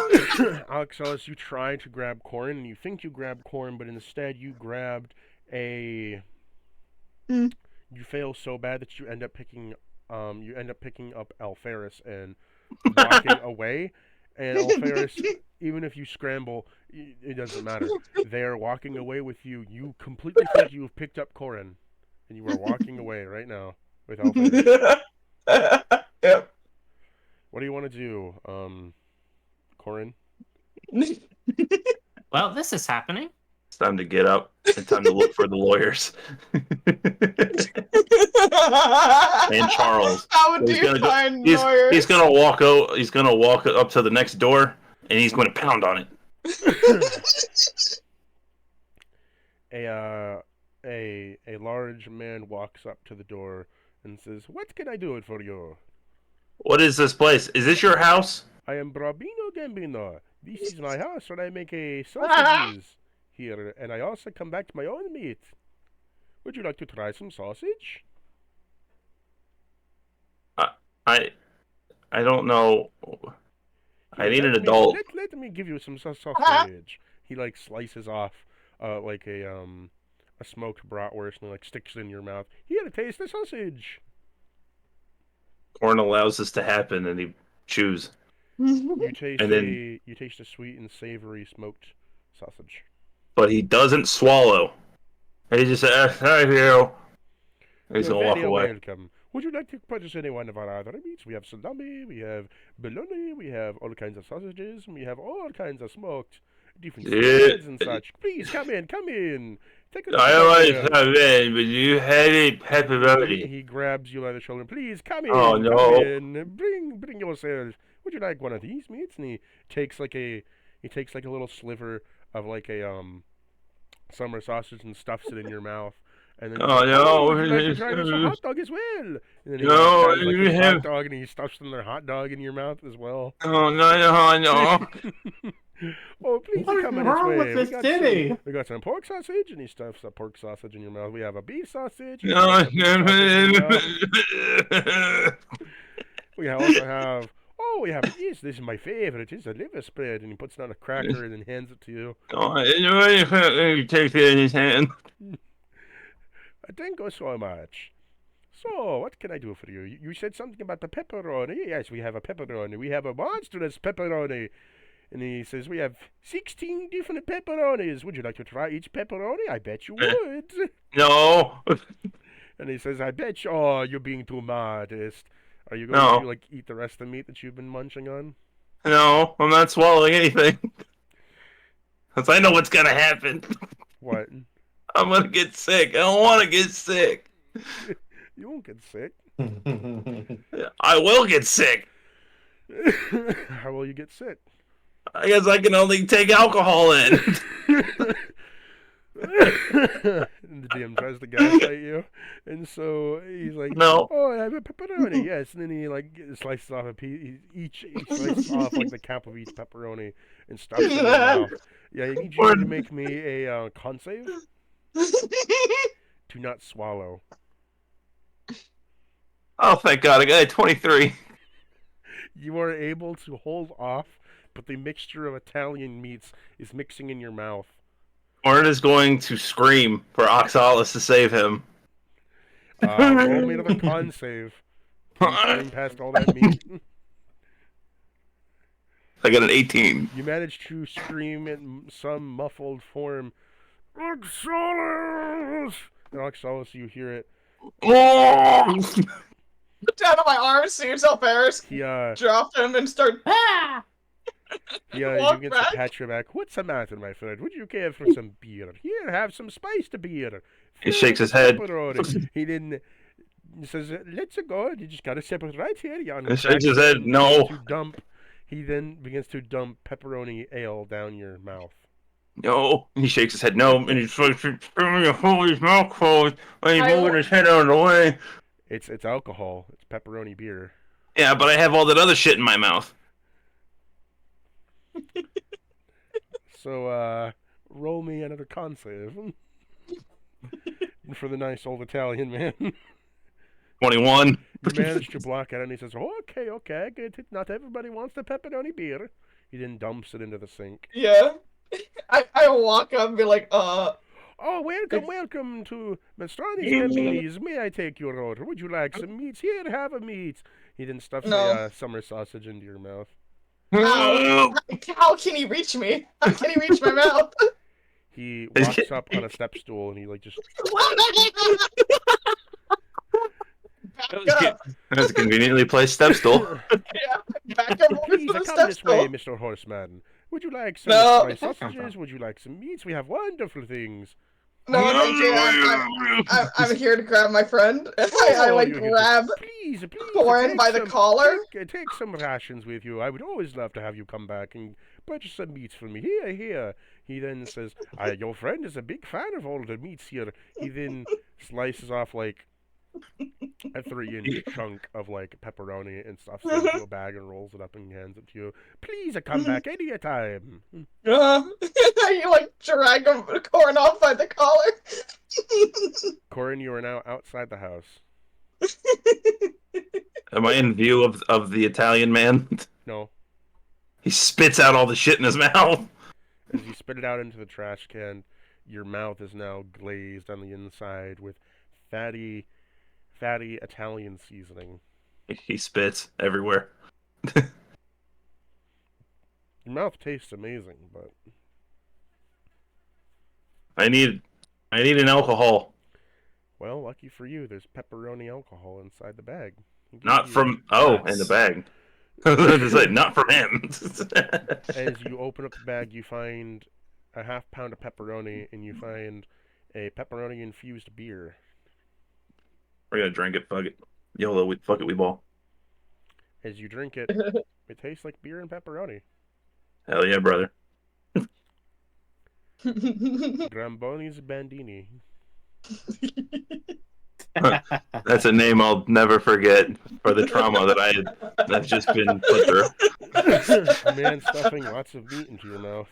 B: Oxalis, you try to grab Corin, and you think you grabbed Corin, but instead you grabbed a. You fail so bad that you end up picking up Alferis and walking away. And Alferis, even if you scramble, it doesn't matter. They are walking away with you. You completely think you have picked up Corin, and you are walking away right now with Alferis.
A: Yep.
B: What do you want to do, Corin?
D: Well, this is happening.
C: It's time to get up. It's time to look for the lawyers. And Charles.
A: How do
C: He's
A: you
C: gonna go-
A: find
C: He's
A: lawyers?
C: gonna walk out. He's gonna walk up to the next door, and he's going to pound on it.
B: A large man walks up to the door and says, "What can I do it for you?"
C: What is this place? Is this your house?
B: "I am Brabino Gambino. This is my house where I make sausages here, and I also come back to my own meat. Would you like to try some sausage?
C: I I don't know. I
B: Here,
C: need an adult.
B: Let me give you some sausage. He like slices off like a smoked bratwurst and like sticks it in your mouth. Here, taste the sausage.
C: Corn allows this to happen, and he chews.
B: You taste
C: And then-
B: you taste a sweet and savory smoked sausage.
C: But he doesn't swallow. And he just says, "Thank you." He's
B: You're
C: gonna walk
B: very
C: away.
B: welcome. Would you like to purchase any one of our other meats? We have salami, we have bologna, we have all kinds of sausages, and we have all kinds of smoked different spreads and such. Please come in, come in. Take a look.
C: I
B: at
C: don't want
B: here.
C: to come in, but you had a
B: He,
C: pepperoni.
B: he grabs you by the shoulder. Please come in.
C: Oh,
B: Come
C: no.
B: in. Bring yourself. Would you like one of these meats? And he takes like a little sliver of like a summer sausage and stuffs it in your mouth. And then he's
C: Oh,
B: like,
C: no.
B: would you like to try this hot dog as well? And then he
C: No,
B: grabs like
C: you
B: this
C: have-
B: hot dog and he stuffs another hot dog in your mouth as well.
C: Oh, no.
B: Oh, please
D: What is
B: come in
D: wrong
B: this
D: with
B: way.
D: this city?
B: We got some pork sausage, and he stuffs a pork sausage in your mouth. We have a beef sausage. and he
C: No.
B: stuffs a beef sausage in your mouth. We also have. Oh, we have this. This is my favorite. It's a liver spread, and he puts it on a cracker and then hands it to you.
C: He takes it in his hand.
B: Thank you so much. So, what can I do for you? You said something about the pepperoni. Yes, we have a pepperoni. We have a monstrous pepperoni. And he says, we have 16 different pepperonis. Would you like to try each pepperoni? I bet you would.
C: No.
B: And he says, I bet you, oh, you're being too modest. Are you going
C: No.
B: to, like, eat the rest of the meat that you've been munching on?
C: No, I'm not swallowing anything. Because I know what's going to happen.
B: What?
C: I'm going to get sick. I don't want to get sick.
B: You won't get sick.
C: I will get sick.
B: How will you get sick?
C: I guess I can only take alcohol in.
B: And the DM tries to gaslight you, and so he's like,
C: No.
B: "Oh, I have a pepperoni, yes." And then he like slices off a piece, each slices off like the cap of each pepperoni and stuffs it in his mouth. Yeah, I need you to make me a con save. Do not swallow.
C: Oh, thank God. I got a 23.
B: You are able to hold off, but the mixture of Italian meats is mixing in your mouth.
C: Arn is going to scream for Oxalis to save him.
B: Roll me another con save. Can you scream past all that meat?
C: I got an 18.
B: You manage to scream in some muffled form, Oxalis! And Oxalis, you hear it.
C: Oh!
A: Down on my arms, see yourself, Eris.
B: He
A: Drop him and start.
B: he
A: Walk
B: begins to
A: back.
B: pat your back. What's the matter, my friend? Would you care for some beer? Here, have some spiced beer.
C: He shakes his head.
B: Pepperoni. He says, let's go. You just gotta sip it right here.
C: He shakes his head, no.
B: He then begins to dump pepperoni ale down your mouth.
C: No. He shakes his head, no. And he's like, hold his mouth closed. And he's moving his head out of the way.
B: It's alcohol. It's pepperoni beer.
C: Yeah, but I have all that other shit in my mouth.
B: So, roll me another con save. For the nice old Italian man.
C: 21.
B: You manage to block it, and he says, okay, I get it. Not everybody wants the pepperoni beer. He then dumps it into the sink.
A: Yeah. I walk up and be like,
B: Oh, welcome to Mastrani's Companies. May I take your order? Would you like some meats? Here, have a meat. He then stuffs
A: No.
B: a summer sausage into your mouth.
A: how can he reach me? How can he reach my mouth?
B: He walks up on a step stool, and he like just...
A: Back up.
C: That's a conveniently placed step stool.
A: Yeah, back up over
B: Please
A: to the
B: come
A: step
B: this way,
A: stool.
B: Mr. Horseman. Would you like some
A: No.
B: sliced sausages? Would you like some meats? We have wonderful things.
A: No, thank you. I'm here to grab my friend. I like
B: you
A: grab
B: Please,
A: Corin
B: take
A: by the
B: some-
A: collar.
B: Take some rations with you. I would always love to have you come back and purchase some meats for me. Here. He then says, your friend is a big fan of all the meats here. He then slices off like a 3-inch chunk of like pepperoni and stuffs it into a bag and rolls it up and hands it to you. Please come back any time.
A: You like drag a corn off by the collar.
B: Corin, you are now outside the house.
C: Am I in view of the Italian man?
B: No.
C: He spits out all the shit in his mouth.
B: As you spit it out into the trash can, your mouth is now glazed on the inside with fatty Italian seasoning.
C: He spits everywhere.
B: Your mouth tastes amazing, but
C: I need an alcohol.
B: well, lucky for you, there's pepperoni alcohol inside the bag.
C: Not from in the bag. I was gonna say, not from him.
B: As you open up the bag, you find a half-pound of pepperoni, and you find a pepperoni-infused beer.
C: We're gonna drink it. Fuck it. YOLO. Fuck it. We ball.
B: As you drink it, it tastes like beer and pepperoni.
C: Hell yeah, brother.
B: Gramboni's Bandini.
C: That's a name I'll never forget for the trauma that I've just been put through.
B: Man stuffing lots of meat into your mouth.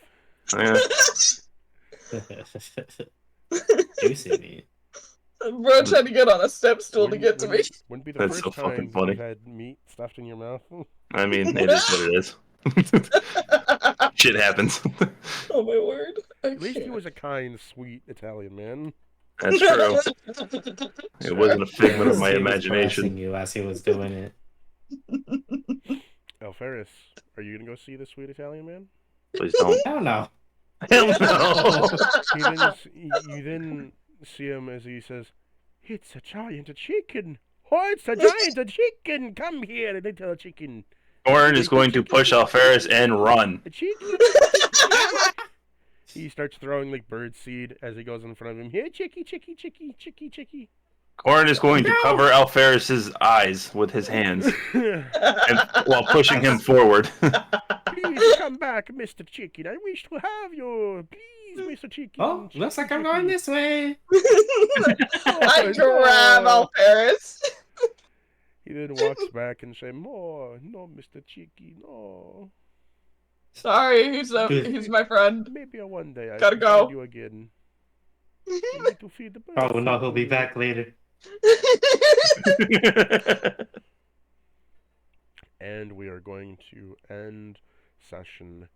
C: Yeah.
D: Juicy meat.
A: Bro tried to get on a step stool to get to me.
B: Wouldn't be the
C: That's
B: first
C: so fucking
B: time
C: funny.
B: you've had meat stuffed in your mouth.
C: I mean, it is what it is. Shit happens.
A: Oh my word.
B: At least he was a kind, sweet Italian man.
C: That's true. It wasn't a figment of my
D: He was
C: imagination.
D: caressing you as he was doing it.
B: Alferis, are you gonna go see the sweet Italian man?
C: Please don't.
D: I don't know.
C: Hell no.
B: You then see him as he says, "It's a giant chicken. Oh, it's a giant chicken. Come here, little chicken.
C: Orin is going to push Alferis and run.
B: A chicken." He starts throwing like bird seed as he goes in front of him. Here, chicky, chicky, chicky, chicky, chicky.
C: Orin is going to cover Alferis's eyes with his hands while pushing him forward.
B: Please come back, Mr. Chicken. I wish to have you. Please, Mr. Chicken.
D: Oh, looks like I'm going this way.
A: I grab Alferis.
B: He then walks back and says, "More, no, Mr. Chicken, no.
A: Sorry, he's my friend.
B: Maybe one day I
A: Gotta
B: can
A: go.
B: find you again. You need to feed the birds."
D: Oh no, he'll be back later.
B: And we are going to end session